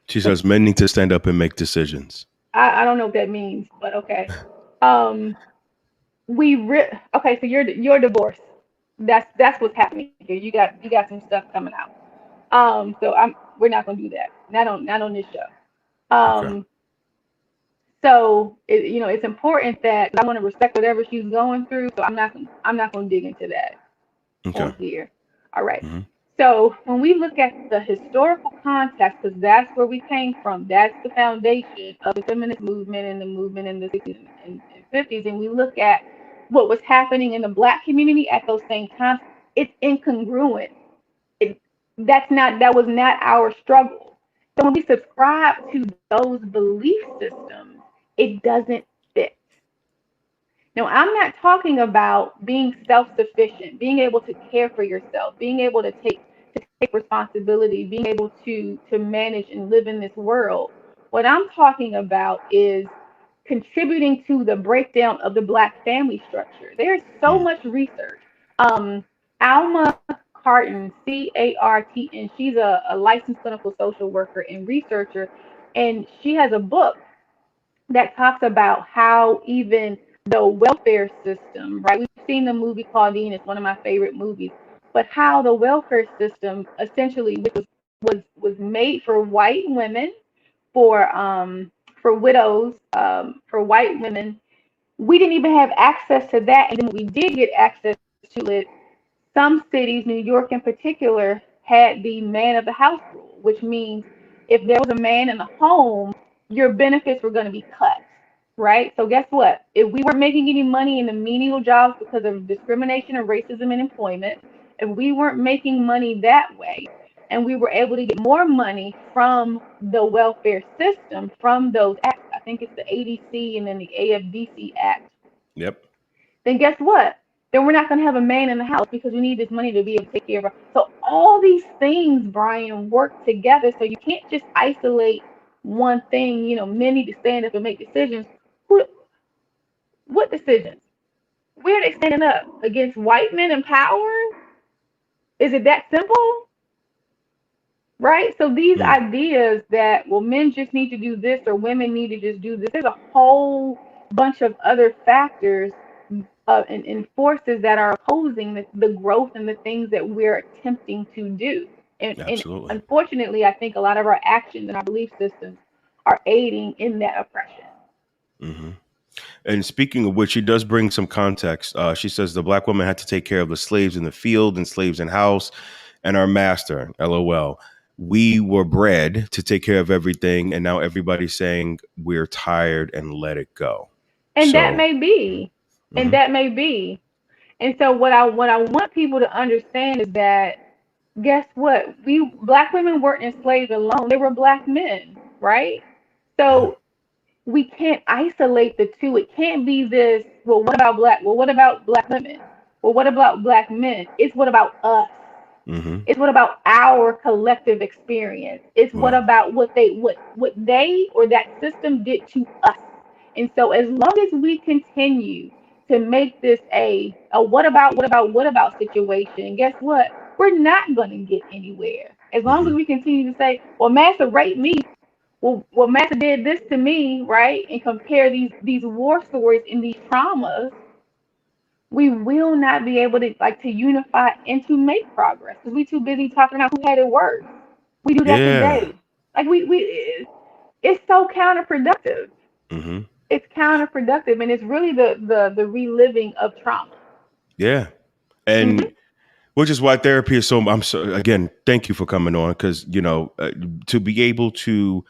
She says men need to stand up and make decisions. I don't know what that means, but okay. Um, okay. So you're divorced. That's what's happening here. You got some stuff coming out. So we're not gonna do that. Not on this show. Okay. So it's important that I want to respect whatever she's going through. So I'm not gonna dig into that Okay. on here. All right. Mm-hmm. So when we look at the historical context, because that's where we came from, that's the foundation of the feminist movement and the movement in the 60s and 50s, and we look at what was happening in the black community at those same times, it's incongruent. It, that was not our struggle. So when we subscribe to those belief systems, it doesn't fit. Now, I'm not talking about being self-sufficient, being able to care for yourself, being able to take responsibility, being able to manage and live in this world. What I'm talking about is contributing to the breakdown of the black family structure. There's so Mm. much research. Um, Alma Carton, Cartn, she's a licensed clinical social worker and researcher, and she has a book that talks about how even the welfare system, right? We've seen the movie Claudine, it's one of my favorite movies, but how the welfare system essentially, which was made for white women, for widows, for white women, we didn't even have access to that. And then when we did get access to it, some cities, New York in particular, had the man of the house rule, which means if there was a man in the home, your benefits were going to be cut, right? So guess what? If we weren't making any money in the menial jobs because of discrimination and racism in employment, if we weren't making money that way, and we were able to get more money from the welfare system, from those acts, I think it's the ADC and then the AFDC Act, Yep. then guess what? Then we're not going to have a man in the house because we need this money to be able to take care of her. So all these things, Brian, work together. So you can't just isolate one thing. Men need to stand up and make decisions. Who? What decisions? Where are they standing up against white men in power? Is it that simple? Right? So these Mm. ideas that, well, men just need to do this or women need to just do this, there's a whole bunch of other factors and forces that are opposing the growth and the things that we're attempting to do. And Absolutely. unfortunately, I think a lot of our actions and our belief systems are aiding in that oppression. Mm-hmm. And speaking of which, she does bring some context. She says the black woman had to take care of the slaves in the field and slaves in house and our master, LOL. We were bred to take care of everything, and now everybody's saying we're tired and let it go. And that So, may be, and mm-hmm. that may be. And so what I want people to understand is that, guess what? We black women weren't enslaved alone. They were black men, right? Yeah. So we can't isolate the two. It can't be this, well, what about black women? Well, what about black men? It's what about us? Mm-hmm. It's what about our collective experience. It's what Wow. about what they or that system did to us. And so as long as we continue to make this a what about situation, guess what? We're not going to get anywhere. As long Mm-hmm. as we continue to say, well, Master raped me, well, Master did this to me, right? And compare these war stories and these traumas, we will not be able to like to unify and to make progress because we too busy talking about who had it worse. We do that Yeah. today. Like it's so counterproductive. Mm-hmm. It's counterproductive, and it's really the reliving of trauma. Yeah. Hmm. And which is why therapy is so. I'm so again. Thank you for coming on because to be able to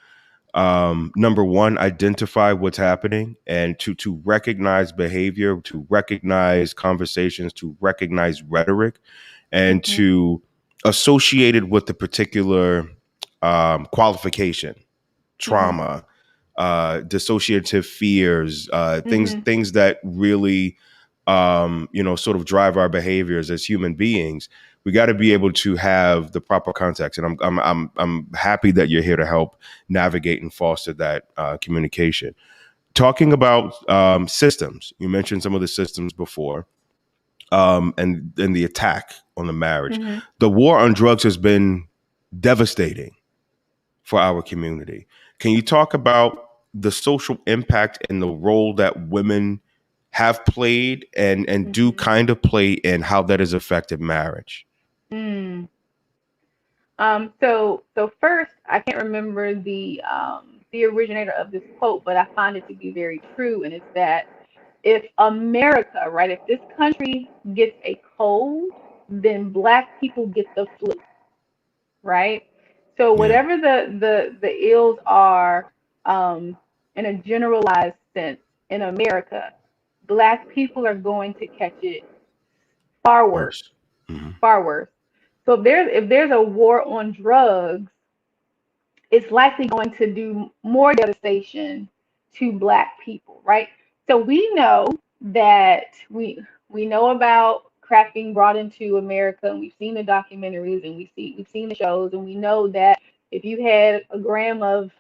number one, identify what's happening and to recognize behavior, to recognize conversations, to recognize rhetoric, and Hmm. to associate it with the particular qualification, Hmm. trauma, dissociative fears, Hmm. things that really sort of drive our behaviors as human beings. We got to be able to have the proper context, and I'm happy that you're here to help navigate and foster that communication. Talking about systems, you mentioned some of the systems before, and the attack on the marriage. Hmm. The war on drugs has been devastating for our community. Can you talk about the social impact and the role that women have played and do Hmm. kind of play in how that has affected marriage? Mm. So first, I can't remember the originator of this quote, but I find it to be very true, and it's that if America, right, if this country gets a cold, then black people get the flu, right? So Yeah, whatever the ills are, in a generalized sense in America, black people are going to catch it far worse, worse. Hmm. far worse. So if there's a war on drugs, it's likely going to do more devastation to black people, right? So we know that we know about crack being brought into America, and we've seen the documentaries, and we've seen the shows, and we know that if you had a gram of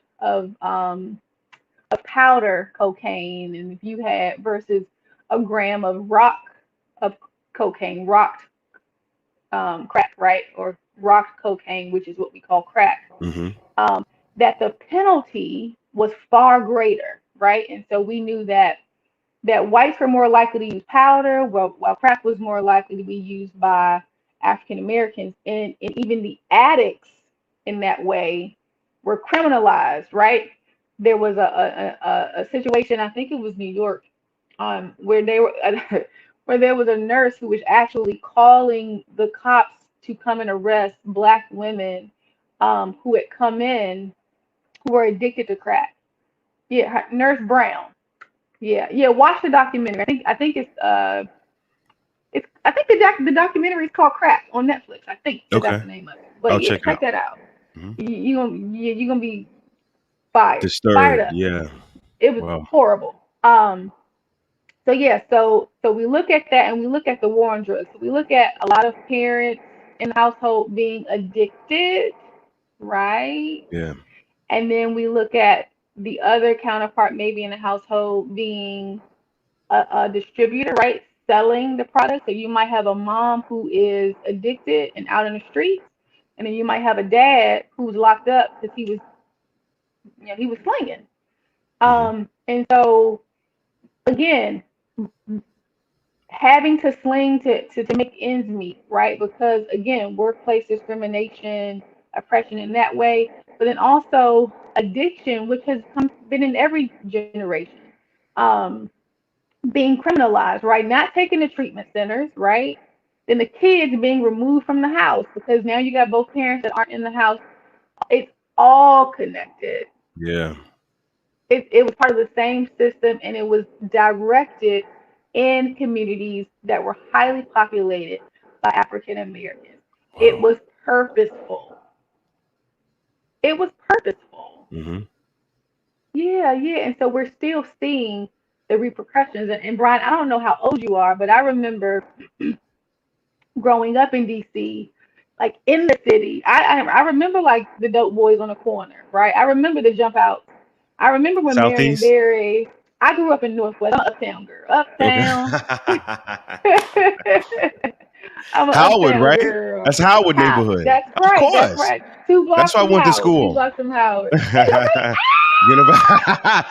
powder cocaine, and if you had versus a gram of cocaine, rocked crack, right, or rocked cocaine, which is what we call crack, Hmm. um, that the penalty was far greater, right? And so we knew that whites were more likely to use powder, while crack was more likely to be used by African Americans, and even the addicts in that way were criminalized, right? There was a situation, I think it was New York, where they were where there was a nurse who was actually calling the cops to come and arrest black women who had come in who were addicted to crack. Yeah, Nurse Brown. Yeah, yeah. Watch the documentary. I think it's I think the documentary is called Crack on Netflix. I think that's Okay, the name of it. But I'll yeah, check it check out. that out. Hmm. You gonna be fired Disturbed. up. Yeah. It was Wow. horrible. So yeah, so we look at that and we look at the war on drugs. So we look at a lot of parents in the household being addicted, right? Yeah. And then we look at the other counterpart maybe in the household being a distributor, right? Selling the product. So you might have a mom who is addicted and out in the streets, and then you might have a dad who's locked up because he was slinging. Hmm. And so again, having to sling to make ends meet, right? Because again, workplace discrimination, oppression in that way, but then also addiction, which has been in every generation. Um, Being criminalized, right? Not taking the treatment centers, right? Then the kids being removed from the house because now you got both parents that aren't in the house. It's all connected. Yeah. It was part of the same system, and it was directed. in communities that were highly populated by African Americans. It Wow. was purposeful. It was purposeful. Hmm. Yeah, yeah. And so we're still seeing the repercussions. And Brian, I don't know how old you are, but I remember growing up in DC, like in the city. I remember like the dope boys on the corner, right? I remember the jump outs. I remember when Marion Southeast. Barry. I grew up in Northwest. I'm an uptown girl. Okay. Uptown. I'm an Howard, uptown right? girl. That's Howard How? neighborhood. That's Of right. That's course. right. 2 blocks That's why I from went to Howard. Two school. blocks from Howard. Okay.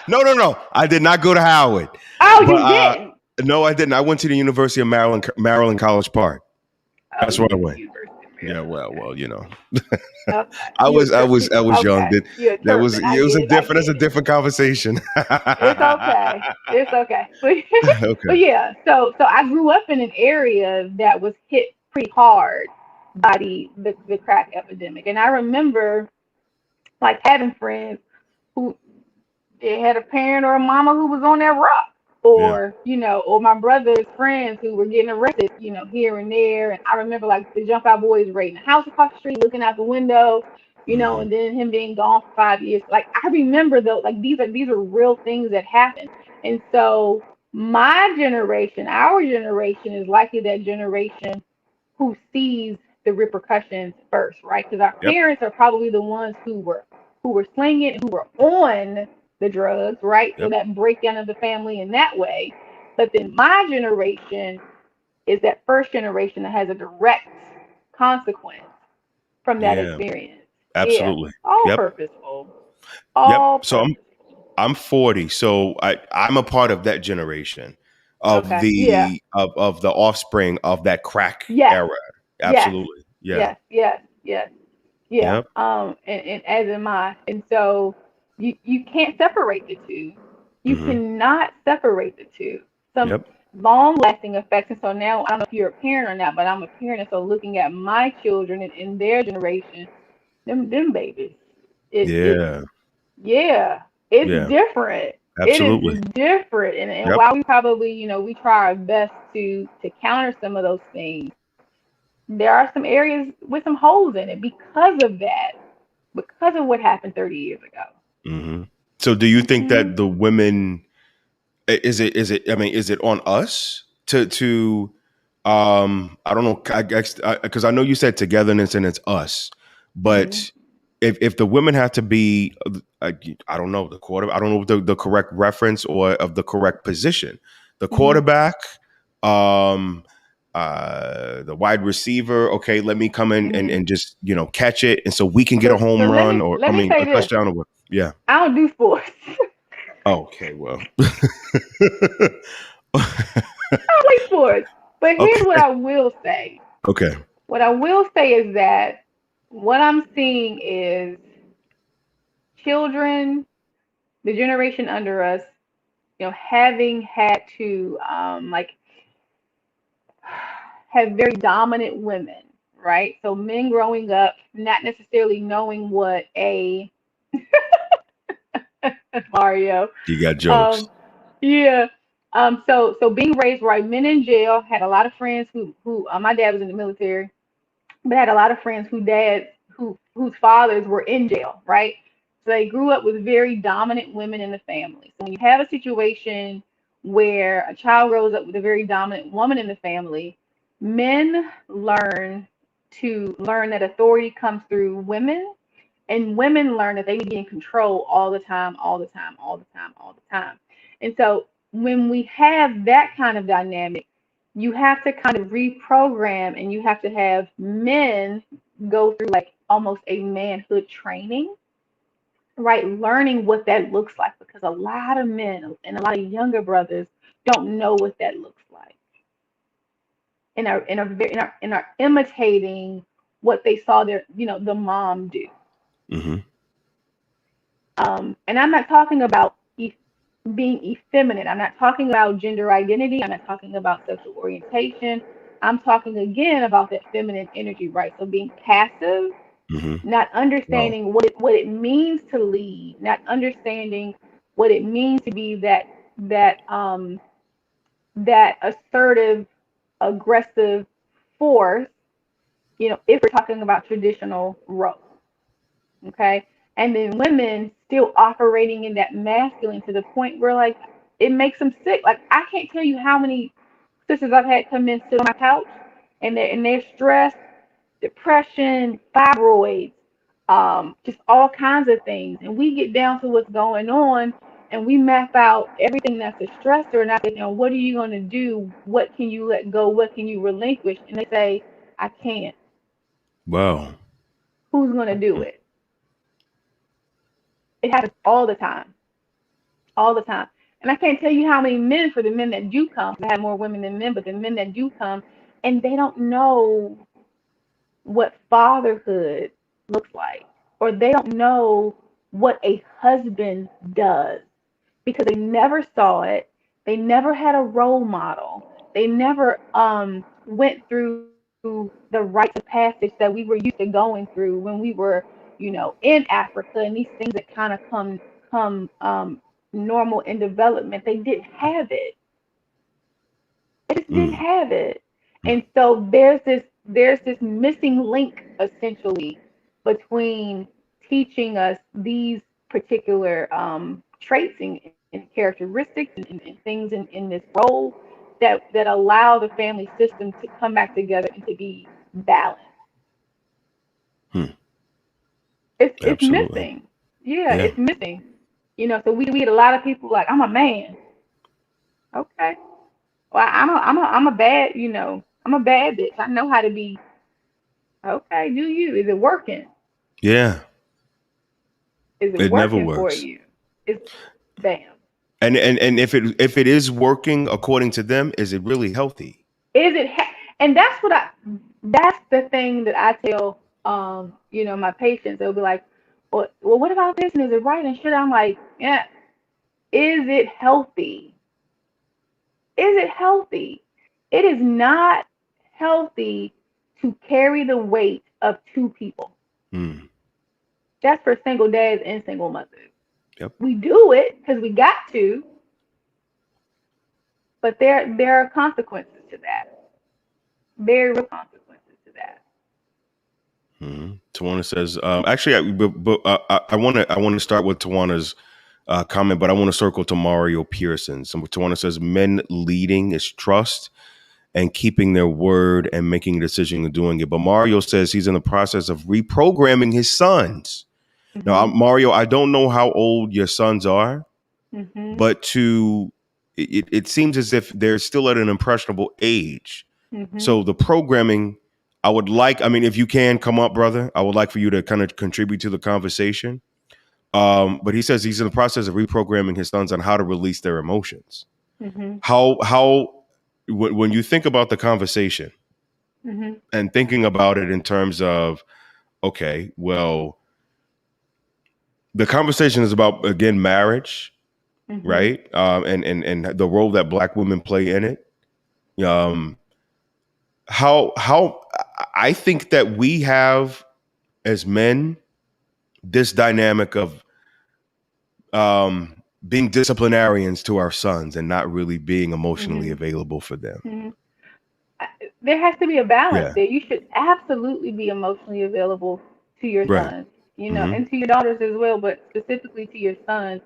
No, no, no. I did not go to Howard, Oh, but you didn't. no, I didn't. I went to the University of Maryland, Maryland College Park. Oh, That's you where I went to went. University of Yeah, Maryland. well, Okay. well, you know, Okay. I You a was, I trip. was, I was young. Okay. You're a That was, Turpin. I it was get a it. I different. That's get a it. different conversation. It's okay. It's okay. But Okay. but yeah, so I grew up in an area that was hit pretty hard by the crack epidemic. And I remember like having friends who they had a parent or a mama who was on that rock. Yeah. Or, or my brother's friends who were getting arrested, here and there. And I remember like the jump out boys raiding the house across the street, looking out the window, Hmm. and then him being gone for 5 years. Like I remember though, like these are real things that happen. And so my generation, our generation is likely that generation who sees the repercussions first, right? Because our Yep. parents are probably the ones who were slinging, who were on the drugs, right? So Yep. that breakdown of the family in that way. But then my generation is that first generation that has a direct consequence from that Yeah. experience. Yeah, Absolutely. all Yep. purposeful, Yep. all So purposeful. I'm 40, so I'm a part of that generation of Okay. Yeah. the offspring of that crack Yes. era. Yes. Absolutely. Yeah. Yes. Yes. Yes. Yeah. Yep. And as am I. And so you can't separate the two. You Hmm. cannot separate the two. Some Yep. long lasting effects. And so now I don't know if you're a parent or not, but I'm a parent. And so looking at my children and in their generation, them babies, it's Yeah. yeah, it's Yeah. different. It Absolutely. is different. And Yep. while we probably, we try our best to counter some of those things, there are some areas with some holes in it because of that, because of what happened 30 years ago. Hmm. So do you think Hmm. that the women is it I mean, is it on us to I don't know, I guess, because I know you said togetherness and it's us, Hmm. but if the women have to be I don't know, the quarter, I don't know the correct reference or of the correct position, the Hmm. quarterback, um the wide receiver, okay, let me come in and, Hmm. just catch it, and so we can get a So home let run, me or let I me mean say a this. touchdown, or what. Yeah. I don't do sports. Okay, well. I don't play sports. But here's what Okay. I will say. Okay. What I will say is that what I'm seeing is children, the generation under us, having had to like have very dominant women, right? So men growing up not necessarily knowing what a Mario. You got jokes. Um, yeah. So being raised right, men in jail, had a lot of friends who my dad was in the military, but had a lot of friends whose fathers were in jail, right? So they grew up with very dominant women in the family. So when you have a situation where a child grows up with a very dominant woman in the family, men learn that authority comes through women, and women learn that they need to be in control all the time, all the time, all the time, all the time. And so when we have that kind of dynamic, you have to kind of reprogram, and you have to have men go through like almost a manhood training, right? Learning what that looks like, because a lot of men and a lot of younger brothers don't know what that looks like, and are imitating what they saw the mom do. Hmm. And I'm not talking about being effeminate. I'm not talking about gender identity. I'm not talking about sexual orientation. I'm talking again about that feminine energy, right? So being passive, Hmm. not Wow. understanding what it means to lead, not understanding what it means to be that that assertive, aggressive force, if we're talking about traditional roles, okay? And then women still operating in that masculine to the point where, like, it makes them sick. Like, I can't tell you how many sisters I've had come in, sit on my couch, and they're stressed, depression, fibroids, just all kinds of things. And we get down to what's going on, and we map out everything that's a stressor, and I say, what are you going to do? What can you let go? What can you relinquish? And they say, I can't. Wow. Who's going to do it? It happens all the time, all the time. And I can't tell you how many men, for the men that do come, I have more women than men, but the men that do come, and they don't know what fatherhood looks like, or they don't know what a husband does because they never saw it. They never had a role model. They never went through the rites of passage that we were used to going through when we were, in Africa, and these things that kind of come normal in development. They didn't have it. They just didn't Mm. have it. Mm. And so there's this missing link essentially between teaching us these particular traits and characteristics and things in this role that allow the family system to come back together and to be balanced. Mm. It's Absolutely. missing. Yeah, Yeah. it's missing. So we get a lot of people like, I'm a man. Okay. Well, I'm a bad, I'm a bad bitch. I know how to be. Okay, do you? Is it working? Yeah. Is it It never working for works. you? It's bam. And if it is working according to them, is it really healthy? Is it? And that's the thing that I tell my patients. They'll be like, well, what about this? And is it right? And shit. I'm like, yeah. Is it healthy? Is it healthy? It is not healthy to carry the weight of two people. Mm. That's for single dads and single mothers. Yep. We do it because we got to, but there are consequences to that. Very real consequences to that. Mm-hmm. Tawana says, actually, I want to start with Tawana's comment, but I want to circle to Mario Pearson. So Tawana says, men leading is trust and keeping their word and making a decision and doing it. But Mario says he's in the process of reprogramming his sons. Now, Mhm. Mario, I don't know how old your sons are, Mhm. but it seems as if they're still at an impressionable age. Mhm. So the programming, I mean, if you can come up, brother, I would like for you to kind of contribute to the conversation. But he says he's in the process of reprogramming his sons on how to release their emotions. Mhm. How when you think about the conversation Mhm. and thinking about it in terms of, okay, well, the conversation is about, again, marriage, Mhm. right? And the role that Black women play in it. Um, how I think that we have as men this dynamic of being disciplinarians to our sons and not really being emotionally Mhm. available for them. Mhm. There has to be a balance Yeah. there. You should absolutely be emotionally available to your Right. sons, Hmm. and to your daughters as well, but specifically to your sons.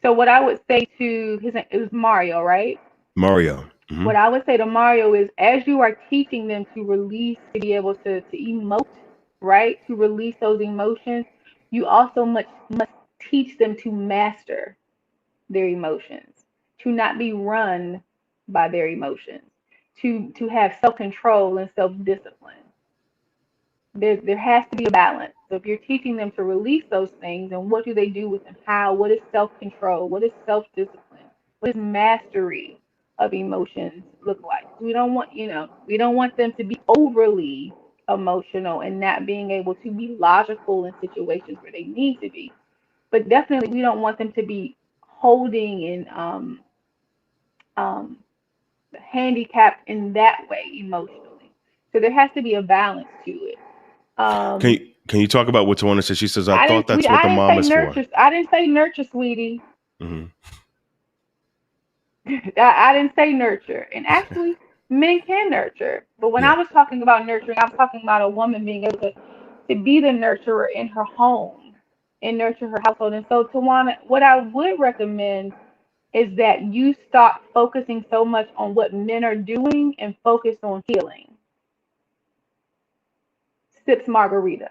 So what I would say to his name, it was Mario, right? Mario. Hmm. What I would say to Mario is, as you are teaching them to release, to be able to emote, right? To release those emotions, you also must teach them to master their emotions, to not be run by their emotions, to have self-control and self-discipline. There has to be a balance. So if you're teaching them to release those things, and what do they do with them? How? What is self-control? What is self-discipline? What does mastery of emotions look like? We don't want them to be overly emotional and not being able to be logical in situations where they need to be. But definitely, we don't want them to be holding and um, handicapped in that way emotionally. So there has to be a balance to it. Can Um, you talk about what Tawana says? She says, I I thought didn't, that's sweetie. what I the didn't mom say is for. nurture. I didn't say nurture, sweetie. Hmm. I didn't say nurture. And actually, men can nurture. But when I Yeah. was talking about nurturing, I was talking about a woman being able to be the nurturer in her home and nurture her household. And so, Tawana, what I would recommend is that you stop focusing so much on what men are doing and focus on healing. Sips margarita.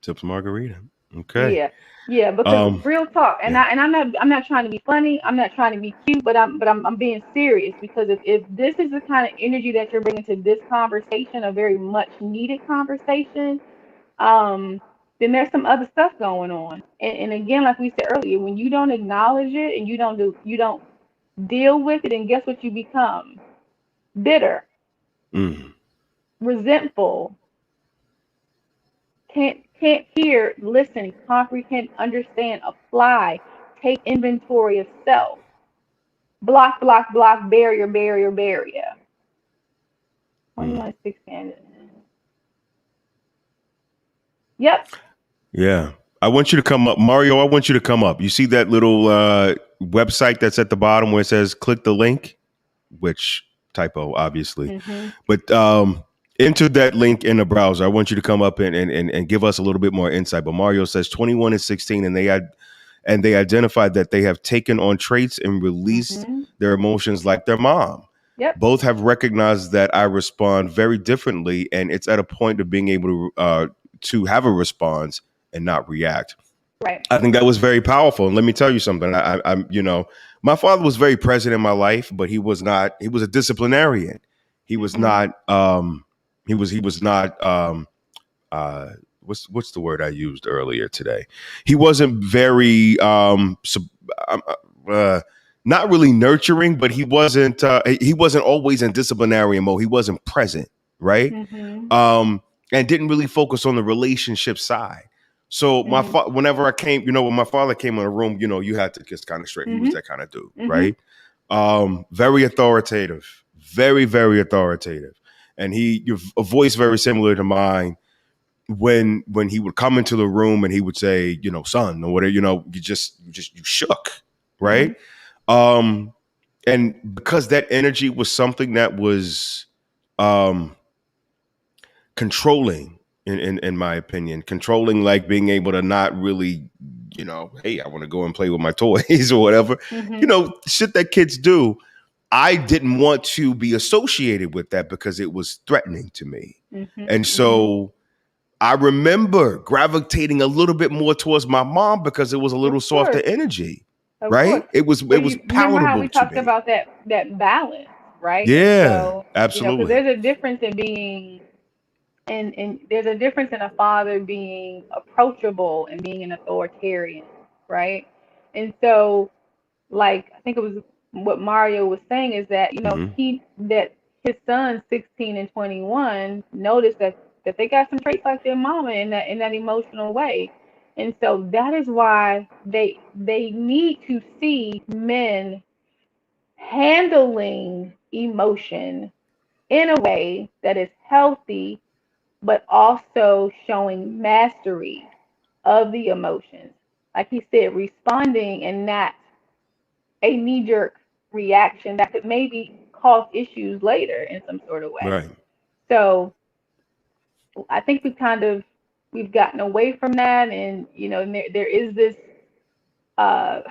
Tips margarita. Okay. Yeah, yeah, because Um. real talk, and Yeah. I'm not trying to be funny, I'm not trying to be cute, but I'm being serious because if this is the kind of energy that you're bringing to this conversation, a very much needed conversation, um, then there's some other stuff going on. And again, like we said earlier, when you don't acknowledge it and you don't deal with it, and guess what you become? Bitter, Mm. resentful, can't hear, listen, comprehend, understand, apply, take inventory of self. Block, block, block, barrier, barrier, barrier. Mm. 21 16. Yep. Yeah. I want you to come up, Mario. I want you to come up. You see that little website that's at the bottom where it says "click the link," which typo, obviously. Mhm. But enter that link in the browser. I want you to come up and give us a little bit more insight. But Mario says 21 and 16, and they identified that they have taken on traits and released Mhm. their emotions like their mom. Yep. Both have recognized that I respond very differently, and it's at a point of being able to have a response and not react. Right. I think that was very powerful. And let me tell you something. I'm, my father was very present in my life, but he was not. He was a disciplinarian. He was Mhm. not. He was not. Uh, what's the word I used earlier today? He wasn't very. Um, uh, not really nurturing, but he wasn't. He wasn't always in disciplinarian mode. He wasn't present, right? Mhm. um, and didn't really focus on the relationship side. So Mhm. whenever I came, when my father came in the room, you had to just kind of straight. He was Mhm. that kind of dude, Mhm. right? Very authoritative, very, very authoritative, and a voice very similar to mine. When he would come into the room and he would say, son, or whatever, you shook, right? Mhm. Um, and because that energy was something that was, um, controlling in my opinion, controlling, like being able to not really, hey, I want to go and play with my toys or whatever, Mhm. shit that kids do. I didn't want to be associated with that because it was threatening to me. Mhm. And Mhm. so I remember gravitating a little bit more towards my mom because it was a little Of softer course. energy, Of course. right? It But was you remember how palatable we to talked me. about that balance, right? And Yeah, so, because absolutely. there's a difference in being and there's a difference in a father being approachable and being an authoritarian, right? And so, like I think it was what Mario was saying is that Hmm. that his sons 16 and 21 noticed that they got some traits like their mama in that emotional way, and so that is why they need to see men handling emotion in a way that is healthy but also showing mastery of the emotions. Like he said, responding and not a knee jerk reaction that could maybe cause issues later in some sort of way. Right. So I think we've gotten away from that, and there is this. Uh,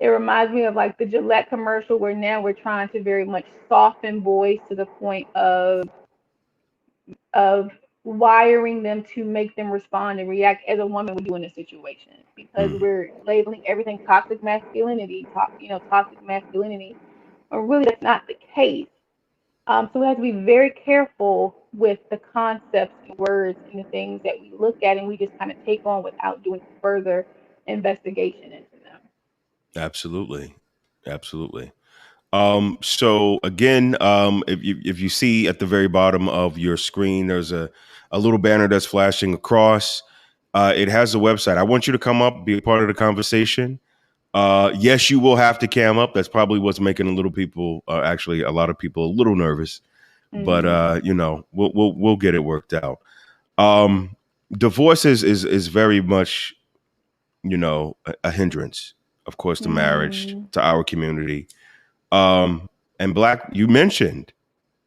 it reminds me of like the Gillette commercial where now we're trying to very much soften boys to the point of wiring them to make them respond and react as a woman would do in a situation because Mm. we're labeling everything toxic masculinity, toxic masculinity, or really that's not the case. So we have to be very careful with the concepts and words and the things that we look at and we just kind of take on without doing further investigation into them. Absolutely. Absolutely. So again, if you see at the very bottom of your screen, there's a little banner that's flashing across. It has a website. I want you to come up, be a part of the conversation. Yes, you will have to cam up. That's probably what's making actually a lot of people a little nervous. But Hmm. we'll get it worked out. Divorce is very much a hindrance. of course, to marriage, Mm, to our community. And you mentioned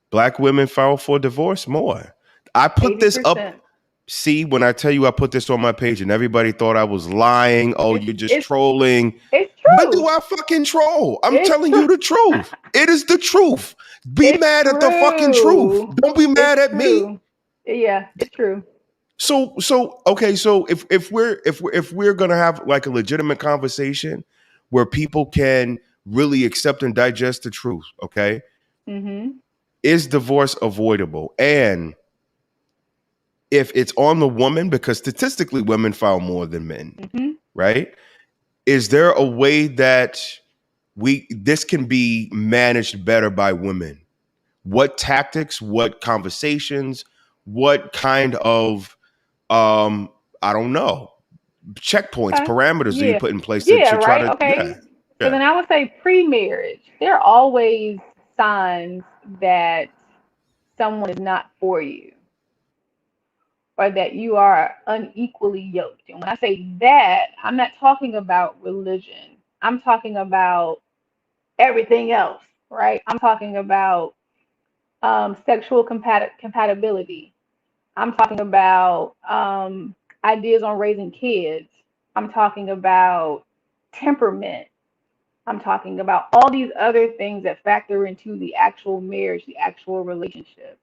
Black women file for divorce more. I put this up. 80%. See, when I tell you I put this on my page and everybody thought I was lying. Oh, It's you're just it's trolling. it's When do true. I fucking troll? I'm It's telling true. you the truth. It is the truth. Be It's mad at the fucking truth. true. Don't be It's mad at me. true. Yeah, it's true. So okay, so if we're gonna have like a legitimate conversation where people can really accept and digest the truth, okay, Mm-hmm. is divorce avoidable? And if it's on the woman, because statistically women file more than men, Mm-hmm. right? Is there a way that this can be managed better by women? What tactics, what conversations, what kind of I don't know, checkpoints, Okay. parameters do you Yeah. put in place Yeah, to try right. to Okay. So yeah. then I would say pre-marriage, there are always signs that someone is not for you or that you are unequally yoked. And when I say that, I'm not talking about religion. I'm talking about everything else, right? I'm talking about sexual compatibility. I'm talking about ideas on raising kids. I'm talking about temperament. I'm talking about all these other things that factor into the actual marriage, the actual relationship.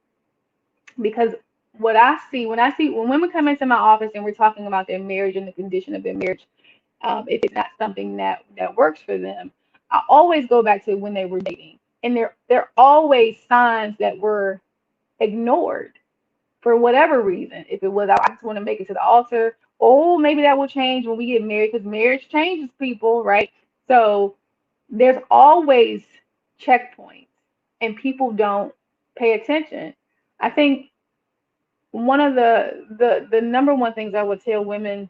Because what I see when women come into my office and we're talking about their marriage and the condition of their marriage, if it's not something that works for them, I always go back to when they were dating, and there are always signs that were ignored for whatever reason. If it was, I just want to make it to the altar, oh, maybe that will change when we get married because marriage changes people, right? So there's always checkpoints, and people don't pay attention. I think one of the number one things I would tell women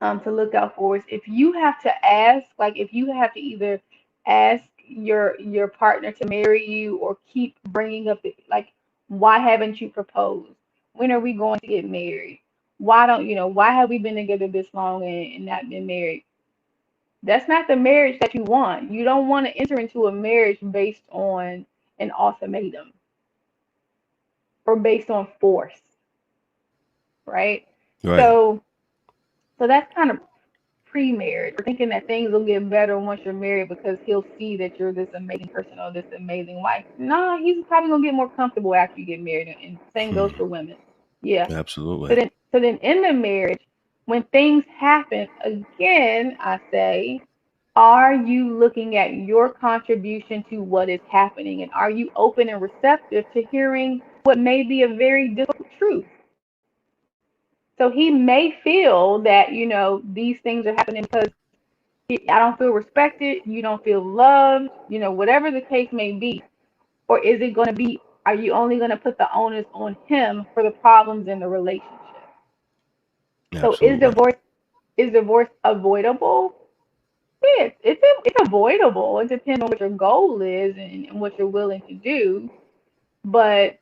to look out for is if you have to ask, like if you have to either ask your partner to marry you or keep bringing up like why haven't you proposed? When are we going to get married? Why don't you know? Why have we been together this long and not been married? That's not the marriage that you want. You don't want to enter into a marriage based on an ultimatum or based on force, right? Right. So so that's kind of pre-marriage, or thinking that things will get better once you're married because he'll see that you're this amazing person or this amazing wife. Nah, he's probably gonna get more comfortable after you get married, and same goes Hmm. for women. Yeah. Absolutely. So then in the marriage, when things happen again, I say, are you looking at your contribution to what is happening, and are you open and receptive to hearing what may be a very difficult truth? So he may feel that, these things are happening because I don't feel respected, you don't feel loved, whatever the case may be. Or is it going to be, are you only going to put the onus on him for the problems in the relationship? So Absolutely. is divorce avoidable? Yes, it's avoidable. It depends on what your goal is and what you're willing to do. But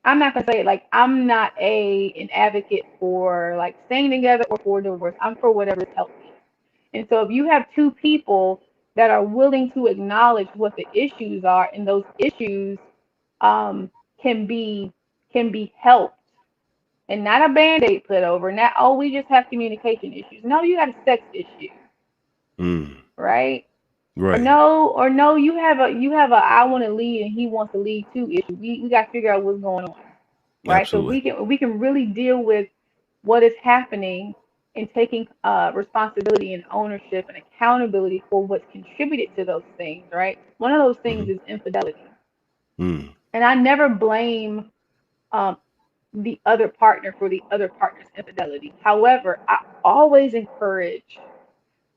I'm not gonna say like I'm not an advocate for like staying together or for divorce. I'm for whatever's healthy. And so if you have two people that are willing to acknowledge what the issues are, and those issues um, can be helped, and not a band-aid put over, not oh we just have communication issues. No, you have a sex issue, Mm. right? Right. Or no, you have a I want to lead and he wants to lead too issue. We got to figure out what's going on, right? So Absolutely. we can really deal with what is happening and taking responsibility and ownership and accountability for what's contributed to those things, right? One of those things Hmm. is infidelity, Mm. and I never blame um, the other partner for the other partner's infidelity. However, I always encourage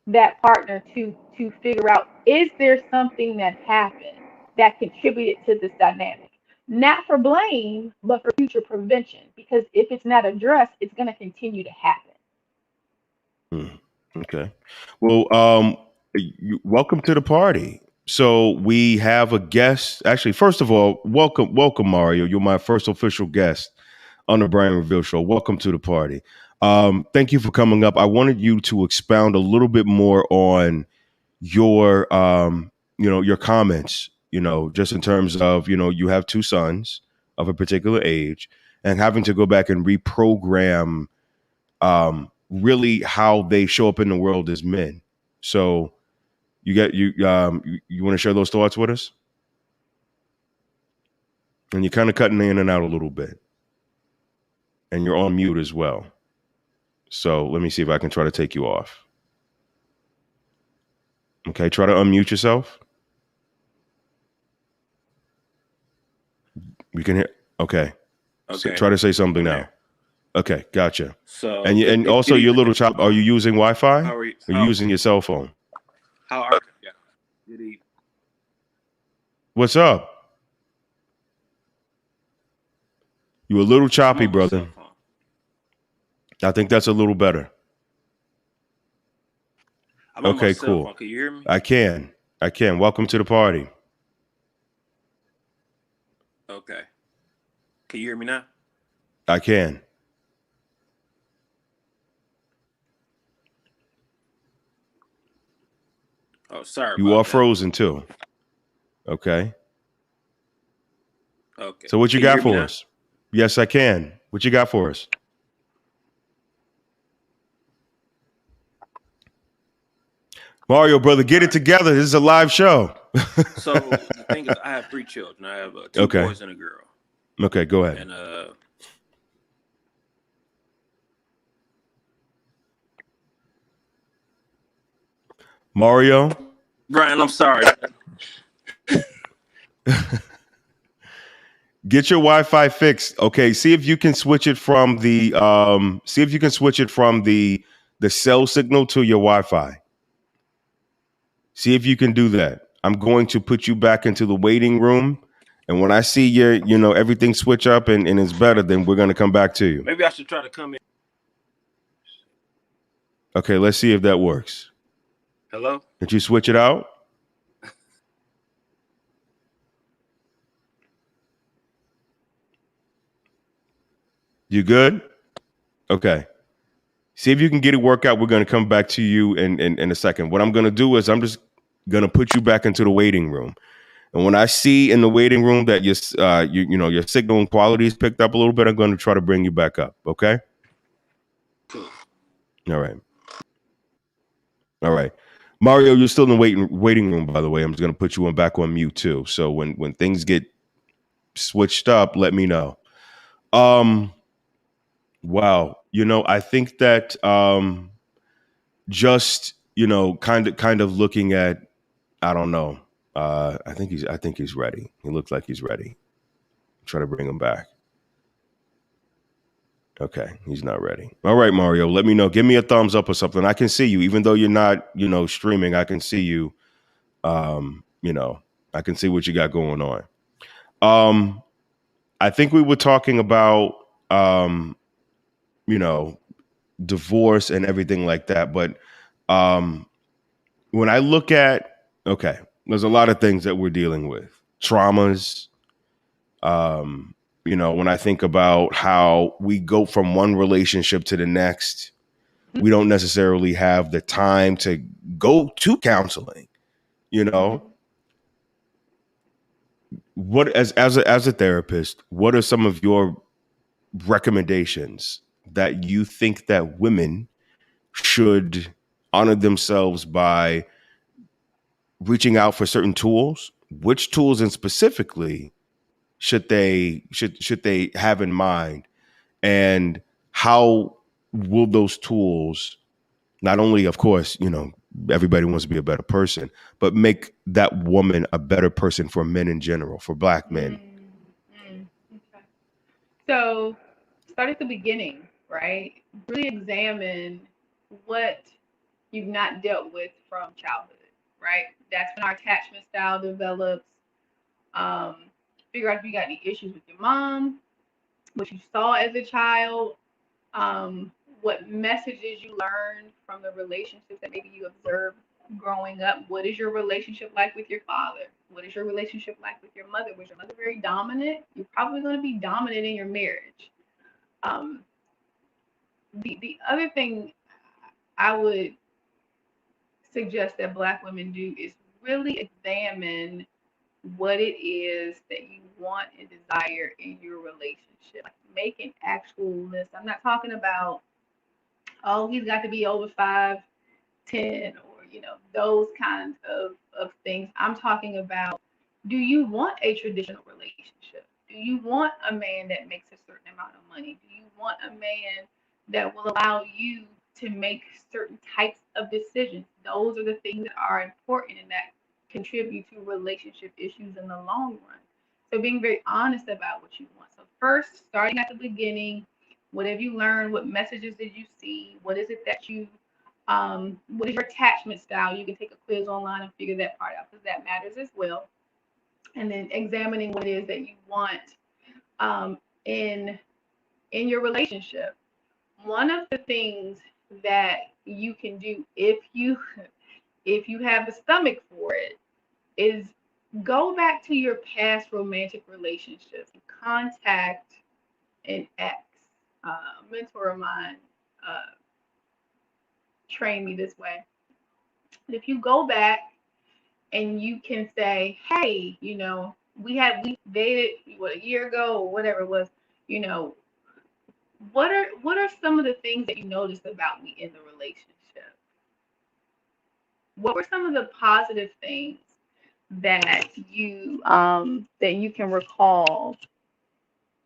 that partner to figure out, is there something that happened that contributed to this dynamic, not for blame but for future prevention, because if it's not addressed it's going to continue to happen. Mm. Okay. Well, welcome to the party. So we have a guest. Actually, first of all, welcome, Mario. You're my first official guest on the Brian Reveal Show. Welcome to the party. Thank you for coming up. I wanted you to expound a little bit more on your your comments, just in terms of, you have two sons of a particular age and having to go back and reprogram really how they show up in the world as men. So you want to share those thoughts with us? And you're kind of cutting in and out a little bit. And you're on mute as well. So let me see if I can try to take you off. Okay, try to unmute yourself. We can hear. Okay. So try to say something now. Okay, gotcha. So and also your little chop. Are you using Wi-Fi? Are you using your cell phone? How are you? Good evening. What's up? You a little choppy, brother. I think that's a little better. Okay, cool. Can you hear me? I can. Welcome to the party. Okay. Can you hear me now? I can. Oh, sorry. You are frozen too. Okay. Okay. So what you got for us? Yes, I can. What you got for us? Mario, brother, get it together. This is a live show. So the thing is, I have 3 children. I have two boys and a girl. Okay, go ahead. And Mario? Brian, I'm sorry. Get your Wi-Fi fixed. Okay, see if you can switch it from the cell signal to your Wi-Fi. See if you can do that. I'm going to put you back into the waiting room. And when I see everything switch up and it's better, then we're going to come back to you. Maybe I should try to come in. Okay, let's see if that works. Hello? Did you switch it out? You good? Okay. See if you can get it work out. We're going to come back to you in a second. What I'm going to do is I'm just going to put you back into the waiting room. And when I see in the waiting room that your signal and quality is picked up a little bit, I'm going to try to bring you back up. Okay. All right. Mario, you're still in the waiting room, by the way. I'm just going to put you back on mute too. So when things get switched up, let me know. Wow. I think that just, kind of looking at, I don't know. I think he's ready. He looks like he's ready. Try to bring him back. Okay, he's not ready. All right, Mario, let me know. Give me a thumbs up or something. I can see you, even though you're not, streaming. I can see you. I can see what you got going on. I think we were talking about, divorce and everything like that. But when I look at, there's a lot of things that we're dealing with, traumas. When I think about how we go from one relationship to the next, we don't necessarily have the time to go to counseling. What as a therapist, what are some of your recommendations that you think that women should honor themselves by reaching out for certain tools? Which tools and specifically should they have in mind, and how will those tools not only, of course, everybody wants to be a better person, but make that woman a better person for men in general, for Black men? Okay. So start at the beginning, right? Really examine what you've not dealt with from childhood, right? That's when our attachment style develops. Figure out if you got any issues with your mom, what you saw as a child, what messages you learned from the relationships that maybe you observed growing up. What is your relationship like with your father? What is your relationship like with your mother? Was your mother very dominant? You're probably going to be dominant in your marriage. Um, The other thing I would suggest that Black women do is really examine what it is that you want and desire in your relationship. Like make an actual list. I'm not talking about, oh, he's got to be over 5'10" or those kinds of things. I'm talking about, do you want a traditional relationship? Do you want a man that makes a certain amount of money? Do you want a man that will allow you to make certain types of decisions? Those are the things that are important and that contribute to relationship issues in the long run. So being very honest about what you want. So first, starting at the beginning, what have you learned? What messages did you see? What is it that what is your attachment style? You can take a quiz online and figure that part out because that matters as well. And then examining what it is that you want um, in your relationship. One of the things that you can do if you have the stomach for it is go back to your past romantic relationships and contact an ex. A mentor of mine uh, trained me this way. If you go back and you can say, hey, we dated what, a year ago or whatever it was, you know, what are some of the things that you noticed about me in the relationship? What were some of the positive things that you can recall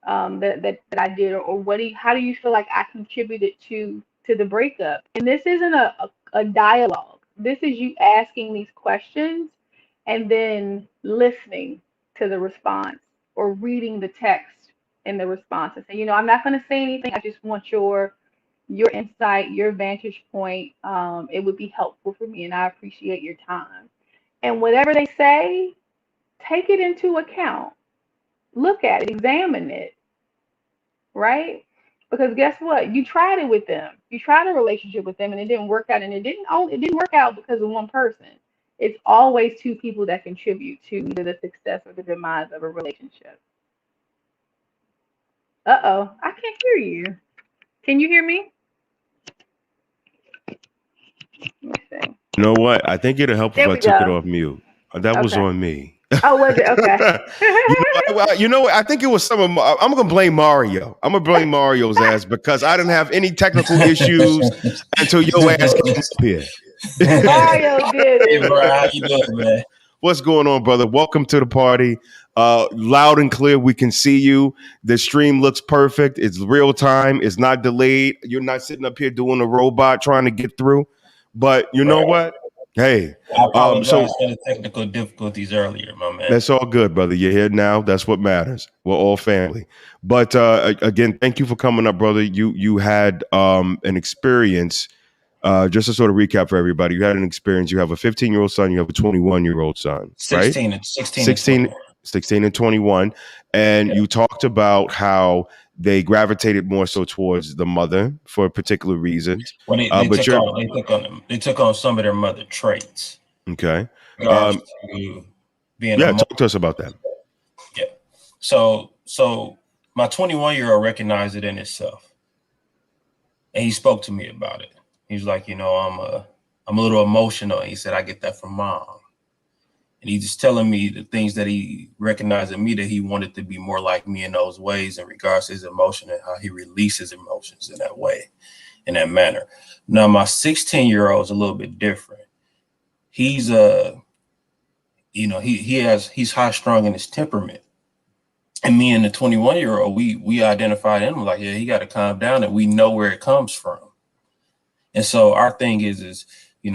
that I did, or how do you feel like I contributed to the breakup? And this isn't a dialogue. This is you asking these questions and then listening to the response or reading the text in the response and say, I'm not going to say anything. I just want your insight, your vantage point. It would be helpful for me, and I appreciate your time. And whatever they say, take it into account. Look at it, examine it, right? Because guess what? You tried it with them. You tried a relationship with them, and it didn't work out. And it didn't work out because of one person. It's always two people that contribute to either the success or the demise of a relationship. Uh-oh, I can't hear you. Can you hear me? Let me see. You know what? I think it'll help if There I we took it go. off mute. That was Okay. on me. Oh, was it? Okay. You know what? I think it was some of. I'm gonna blame Mario. I'm gonna blame Mario's ass because I didn't have any technical issues until your ass came up here. Mario did Hey, bro, it. how you doing, man? What's going on, brother? Welcome to the party. Loud and clear, we can see you. The stream looks perfect. It's real time. It's not delayed. You're not sitting up here doing a robot trying to get through. But you know Right. what? Hey, I apologize so for the technical difficulties earlier, my man. that's all good, brother. You're here now. That's what matters. We're all family. But again, thank you for coming up, brother. You had an experience. Just to sort of recap for everybody, you had an experience. You have a 15-year-old son. You have a 21-year-old son, right? 16 and 21. 16 and 21. And Yeah. you talked about how they gravitated more so towards the mother for particular reasons. Well, But you're they took on some of their mother traits. okay. In regards to being a Yeah, mother. talk to us about that. Yeah. So my 21-year-old recognized it in itself, and he spoke to me about it. He was like, I'm a little emotional. And he said, I get that from mom. And he's just telling me the things that he recognized in me, that he wanted to be more like me in those ways in regards to his emotion and how he releases emotions in that way, in that manner. Now, my 16-year-old is a little bit different. He's he's high strung in his temperament. And me and the 21-year-old, we identified him like, yeah, he got to calm down, and we know where it comes from. And so our thing is, in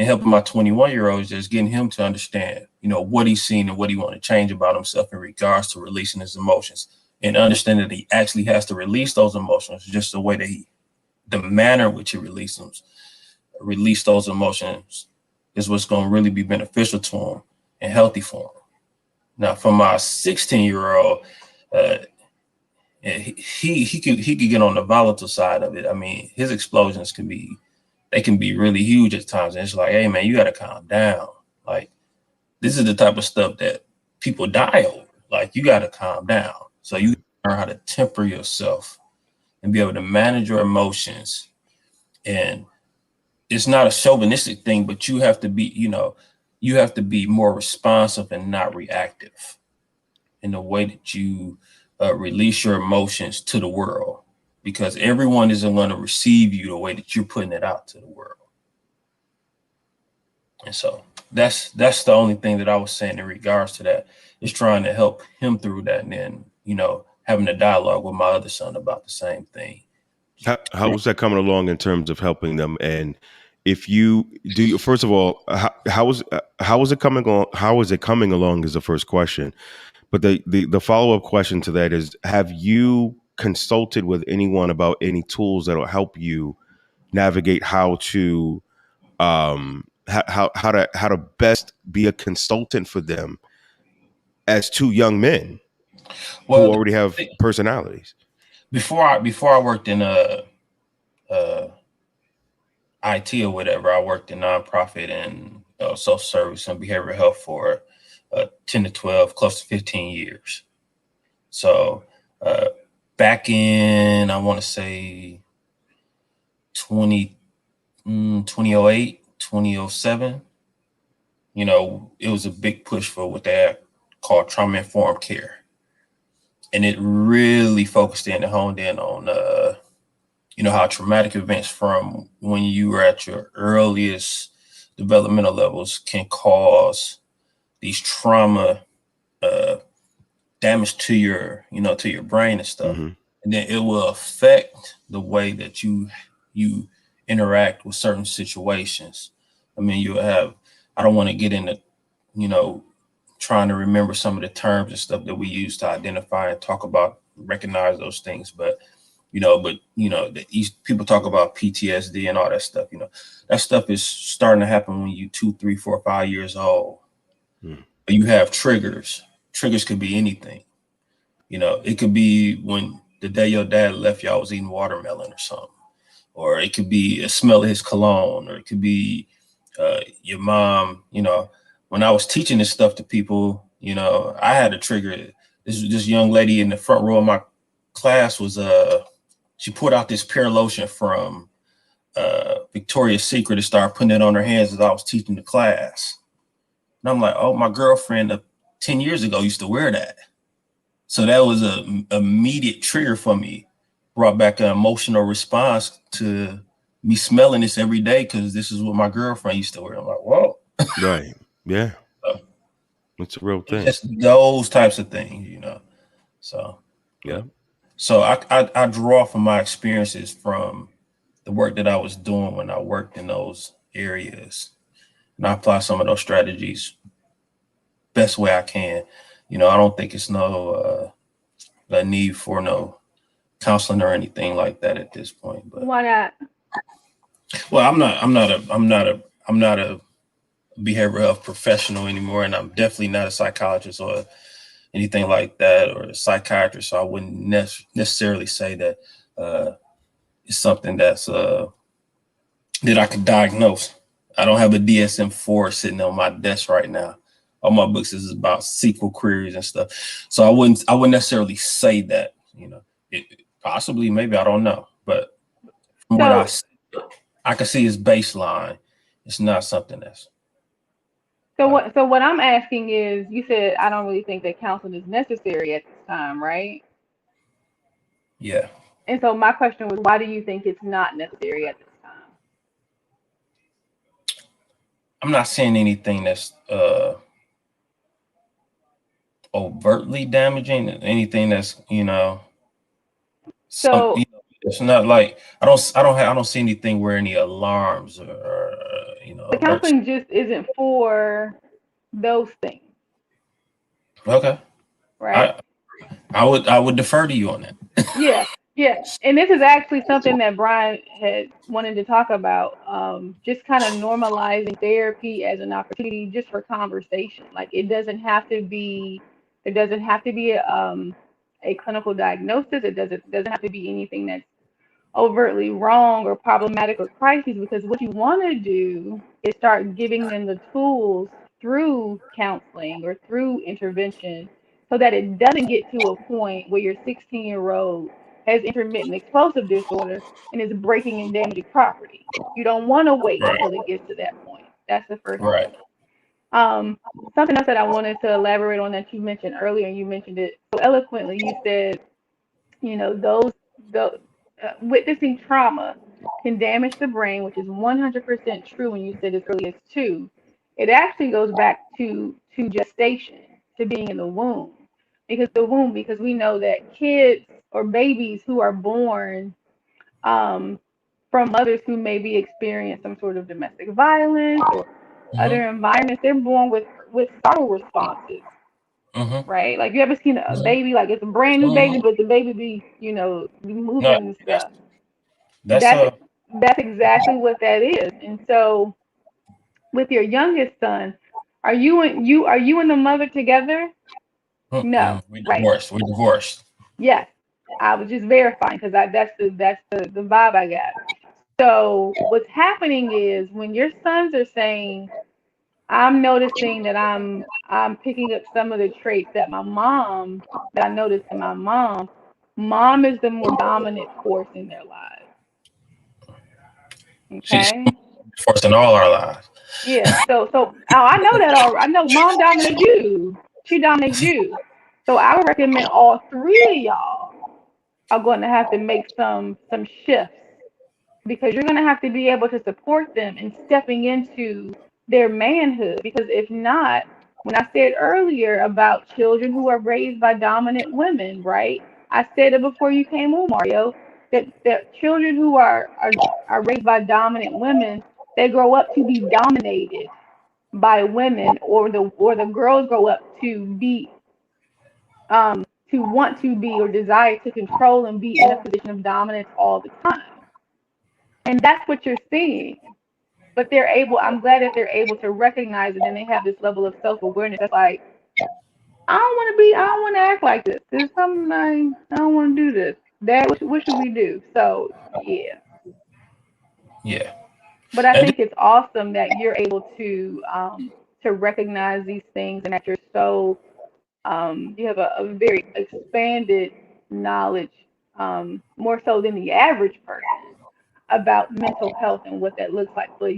helping my 21-year-old is just getting him to understand, what he's seen and what he want to change about himself in regards to releasing his emotions, and understand that he actually has to release those emotions just the way that the manner in which he release those emotions is what's going to really be beneficial to him and healthy for him. Now, for my 16-year-old, he could get on the volatile side of it. I mean, his explosions can be really huge at times. And it's like, hey man, you gotta calm down. Like, this is the type of stuff that people die over. Like, you gotta calm down. So you learn how to temper yourself and be able to manage your emotions. And it's not a chauvinistic thing, but you have to be, you have to be more responsive and not reactive in the way that you release your emotions to the world, because everyone isn't going to receive you the way that you're putting it out to the world. And so that's the only thing that I was saying in regards to that, is trying to help him through that. And then, having a dialogue with my other son about the same thing. How was that coming along in terms of helping them? And if you do, first of all, how is it coming along? How is it coming along is the first question. But the follow-up question to that is, have you consulted with anyone about any tools that will help you navigate how to how to best be a consultant for them as two young men who already have personalities? Before I worked in IT or whatever, I worked in nonprofit and social service and behavioral health for 10 to 12, close to 15 years. So back in, I want to say 2008, 2007, it was a big push for what they call trauma-informed care. And it really focused in and honed in on, how traumatic events from when you were at your earliest developmental levels can cause these trauma damage to your brain and stuff. Mm-hmm. And then it will affect the way that you interact with certain situations. I mean, I don't want to get into, trying to remember some of the terms and stuff that we use to identify and talk about, recognize those things. But, people talk about PTSD and all that stuff. That stuff is starting to happen when you 2, 3, 4, 5 years old. Mm. But you have triggers. Triggers could be anything. It could be when the day your dad left, y'all was eating watermelon or something. Or it could be a smell of his cologne, or it could be your mom. When I was teaching this stuff to people, I had a trigger. This young lady in the front row of my class was she poured out this pear lotion from Victoria's Secret and started putting it on her hands as I was teaching the class. And I'm like, oh, my girlfriend 10 years ago used to wear that. So that was an immediate trigger for me. Brought back an emotional response to me smelling this every day, because this is what my girlfriend used to wear. I'm like, whoa. Right. Yeah. It's a real thing. Just those types of things, So yeah. So I draw from my experiences from the work that I was doing when I worked in those areas, and I apply some of those strategies best way I can. I don't think it's no need for no counseling or anything like that at this point. But why not? Well, I'm not a behavioral health professional anymore, and I'm definitely not a psychologist or anything like that, or a psychiatrist. So I wouldn't necessarily say that it's something that's that I could diagnose. I don't have a DSM-4 sitting on my desk right now. All my books is about SQL queries and stuff. So I wouldn't necessarily say that. Possibly, maybe, I don't know. But from what I can see is baseline. It's not something that's. So what I'm asking is, you said I don't really think that counseling is necessary at this time, right? Yeah. And so my question was, why do you think it's not necessary at this time? I'm not saying anything that's overtly damaging, anything that's So it's not like I don't see anything where any alarms or the counseling just isn't for those things. Okay. Right. I would defer to you on that. Yeah. And this is actually something that Brian had wanted to talk about. Just kind of normalizing therapy as an opportunity just for conversation. Like it doesn't have to be a clinical diagnosis. It doesn't have to be anything that's overtly wrong or problematic or crises, because what you want to do is start giving them the tools through counseling or through intervention so that it doesn't get to a point where your 16-year-old has intermittent explosive disorder and is breaking and damaging property. You don't want to wait Right. until it gets to that point. That's the first Right. thing. Um, Something else that I wanted to elaborate on that you mentioned earlier, and you mentioned it so eloquently. You said, those witnessing trauma can damage the brain, which is 100% true when you said as early as two. It actually goes back to gestation, to being in the womb, because we know that kids or babies who are born um, from mothers who maybe experience some sort of domestic violence or Mm-hmm. other environments, they're born with startle responses, Mm-hmm. right? Like you ever seen a baby, like it's a brand new baby, Mm-hmm. but the baby be No, moving and that's stuff. that's That's that's exactly what that is. And so with your youngest son, are you and the mother together? No, we right? divorced. We divorced. Yes. I was just verifying because that's the vibe I got. So what's happening is when your sons are saying, I'm noticing that I'm picking up some of the traits that I noticed in my mom. Mom is the more dominant force in their lives. She's Okay? divorced in all our lives. Yeah. So I know that already. I know mom dominates you. She dominates you. So I would recommend all three of y'all are going to have to make some shifts because you're going to have to be able to support them in stepping into their manhood. Because if not, when I said earlier about children who are raised by dominant women, right? I said it before you came on, Mario, that children who are raised by dominant women, they grow up to be dominated by women, or the girls grow up to want to be or desire to control and be in a position of dominance all the time. And that's what you're seeing. But I'm glad that they're able to recognize it and they have this level of self awareness. That's like, I don't want to act like this. There's something I don't want to do this. Dad, what should we do? So, yeah. Yeah. But I And think it's awesome that you're able to recognize these things and that you're so, you have a very expanded knowledge, more so than the average person about mental health and what that looks like. But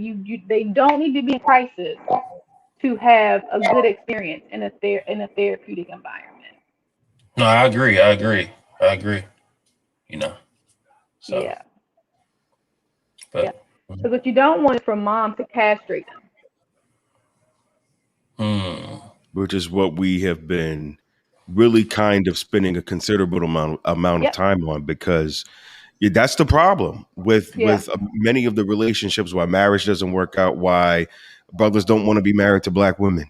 they don't need to be in crisis to have a good experience in a therapeutic environment. no, I agree. I agree. I agree. You know. So, Yeah, yeah. but Because what you don't want is for mom to castrate them. hmm. which is what we have been really kind of spending a considerable amount of Yep. time on because that's the problem with Yeah. many of the relationships, why marriage doesn't work out, why brothers don't want to be married to black women.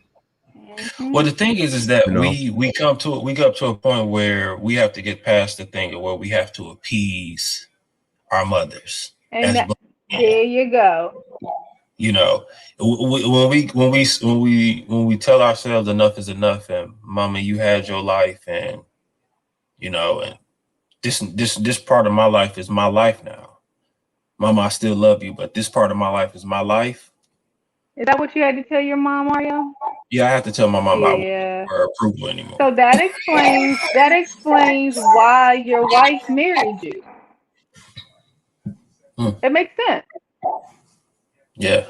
Hmm. Well, the thing is that You know, we come to a point where we have to get past the thing of where we have to appease our mothers And as that black men. there you go. You know, when we tell ourselves enough is enough, and mama, you had your life, and you know, and this part of my life is my life now. Mama, I still love you, but this part of my life is my life. Is that what you had to tell your mom, Mario? Yeah, I have to tell my mom I won't give Yeah. her approval anymore. So that explains why your wife married you. Hmm. It makes sense. Yeah,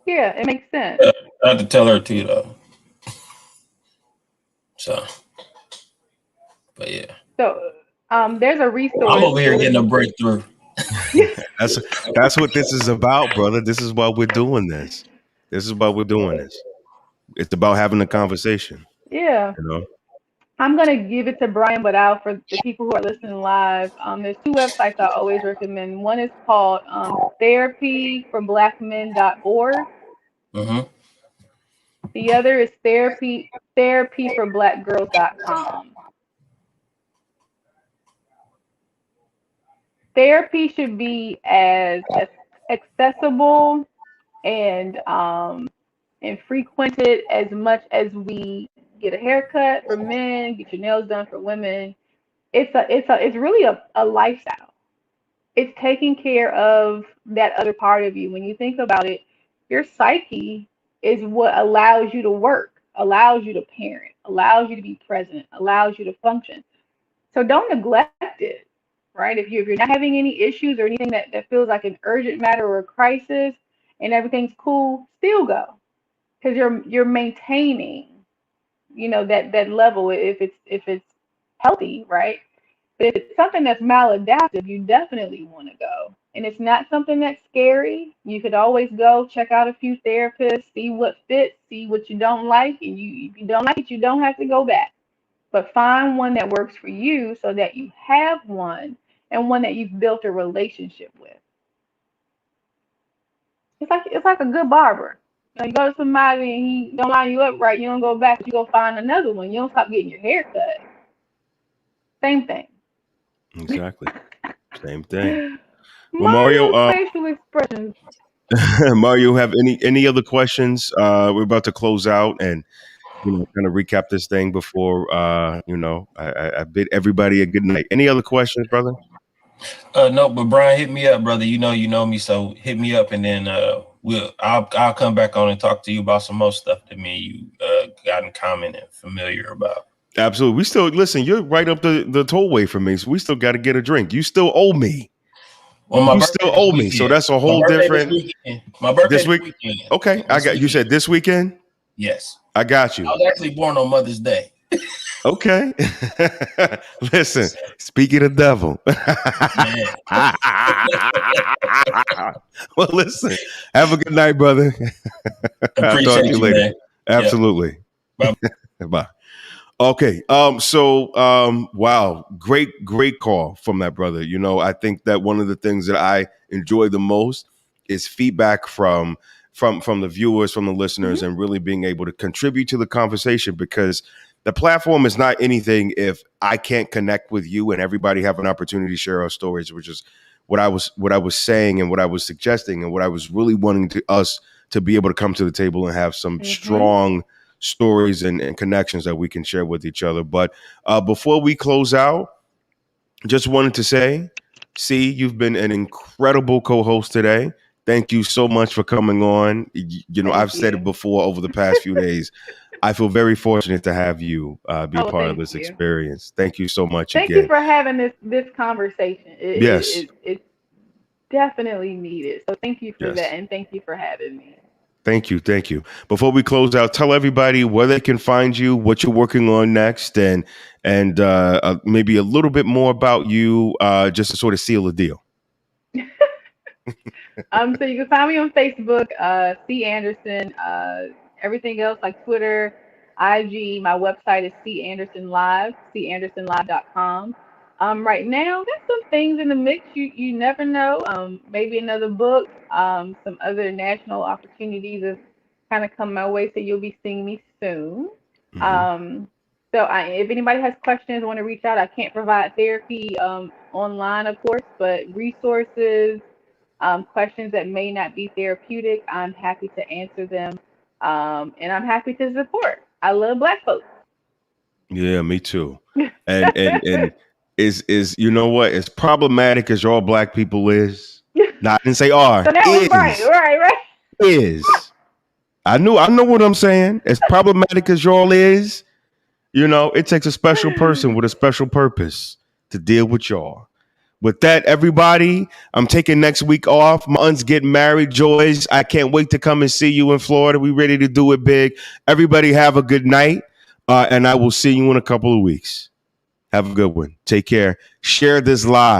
Yeah, it makes sense. I have to tell her too, though. So, but yeah, So there's a I'm resource. over here There's getting a a breakthrough. that's that's what this is about, brother. This is why we're doing this. This is why we're doing this. It's about having a conversation. Yeah. You know, I'm gonna give it to Brian, but out for the people who are listening live. There's two websites I always recommend. One is called therapyforblackmen.org. Mm-hmm. The other is therapyforblackgirls.com. Therapy should be as accessible and frequented as much as we get a haircut for men, get your nails done for women. It's really a lifestyle. It's taking care of that other part of you. When you think about it, your psyche is what allows you to work, allows you to parent, allows you to be present, allows you to function. So don't neglect it. right? If you're not having any issues or anything that feels like an urgent matter or a crisis and everything's cool, still go. Because you're maintaining, that level if it's healthy, right? But if it's something that's maladaptive, you definitely want to go. And it's not something that's scary. You could always go check out a few therapists, see what fits, see what you don't like, and if you don't like it, you don't have to go back. But find one that works for you so that you have one and one that you've built a relationship with. It's like a good barber. You go to somebody and he don't line you up right, you don't go back, but you go find another one. You don't stop getting your hair cut. Same thing. Exactly. Same thing. Well, Mario's facial expressions. Mario, have any other questions? We're about to close out and kind of recap this thing before I bid everybody a good night. Any other questions, brother? No, but Brian, hit me up, brother. You know me, so hit me up, and then I'll come back on and talk to you about some more stuff that me and you got in common and familiar about. Absolutely. We still listen. You're right up the tollway from me, so we still got to get a drink. You still owe me. Well, you still owe me, so that's a whole different. My birthday this weekend. Okay, I got. You said this weekend. Yes, I got you. I was actually born on Mother's Day. Okay. Listen, speaking of devil. Well, listen, have a good night, brother. I'll talk to you later. Man. Absolutely. Yep. Bye. Bye. Okay. Wow. Great call from that brother. I think that one of the things that I enjoy the most is feedback from the viewers, from the listeners, and really being able to contribute to the conversation, because the platform is not anything if I can't connect with you and everybody have an opportunity to share our stories, which is what I was saying and what I was suggesting and what I was really wanting us to be able to come to the table and have some strong stories and connections that we can share with each other. But before we close out, just wanted to say, C, you've been an incredible co-host today. Thank you so much for coming on. I've said it before over the past few days. I feel very fortunate to have you be a part of this experience. Thank you so much. Thank you for having this conversation. It's definitely needed. So thank you for that, and thank you for having me. Thank you. Before we close out, tell everybody where they can find you, what you're working on next, and maybe a little bit more about you, just to sort of seal the deal. So you can find me on Facebook, C Anderson. Everything else like Twitter, IG. My website is C Anderson Live, candersonlive.com. Right now, there's some things in the mix. You never know. Maybe another book. Some other national opportunities have kind of come my way, so you'll be seeing me soon. If anybody has questions, want to reach out. I can't provide therapy online, of course, but resources, questions that may not be therapeutic, I'm happy to answer them, and I'm happy to support. I love Black folks. Yeah, me too. And is you know what? As problematic as all Black people is, I didn't say are. So that was right. Is. I know what I'm saying. As problematic as y'all is, it takes a special person with a special purpose to deal with y'all. With that, everybody, I'm taking next week off. My aunts getting married, Joyce. I can't wait to come and see you in Florida. We ready to do it big. Everybody have a good night, and I will see you in a couple of weeks. Have a good one. Take care. Share this live.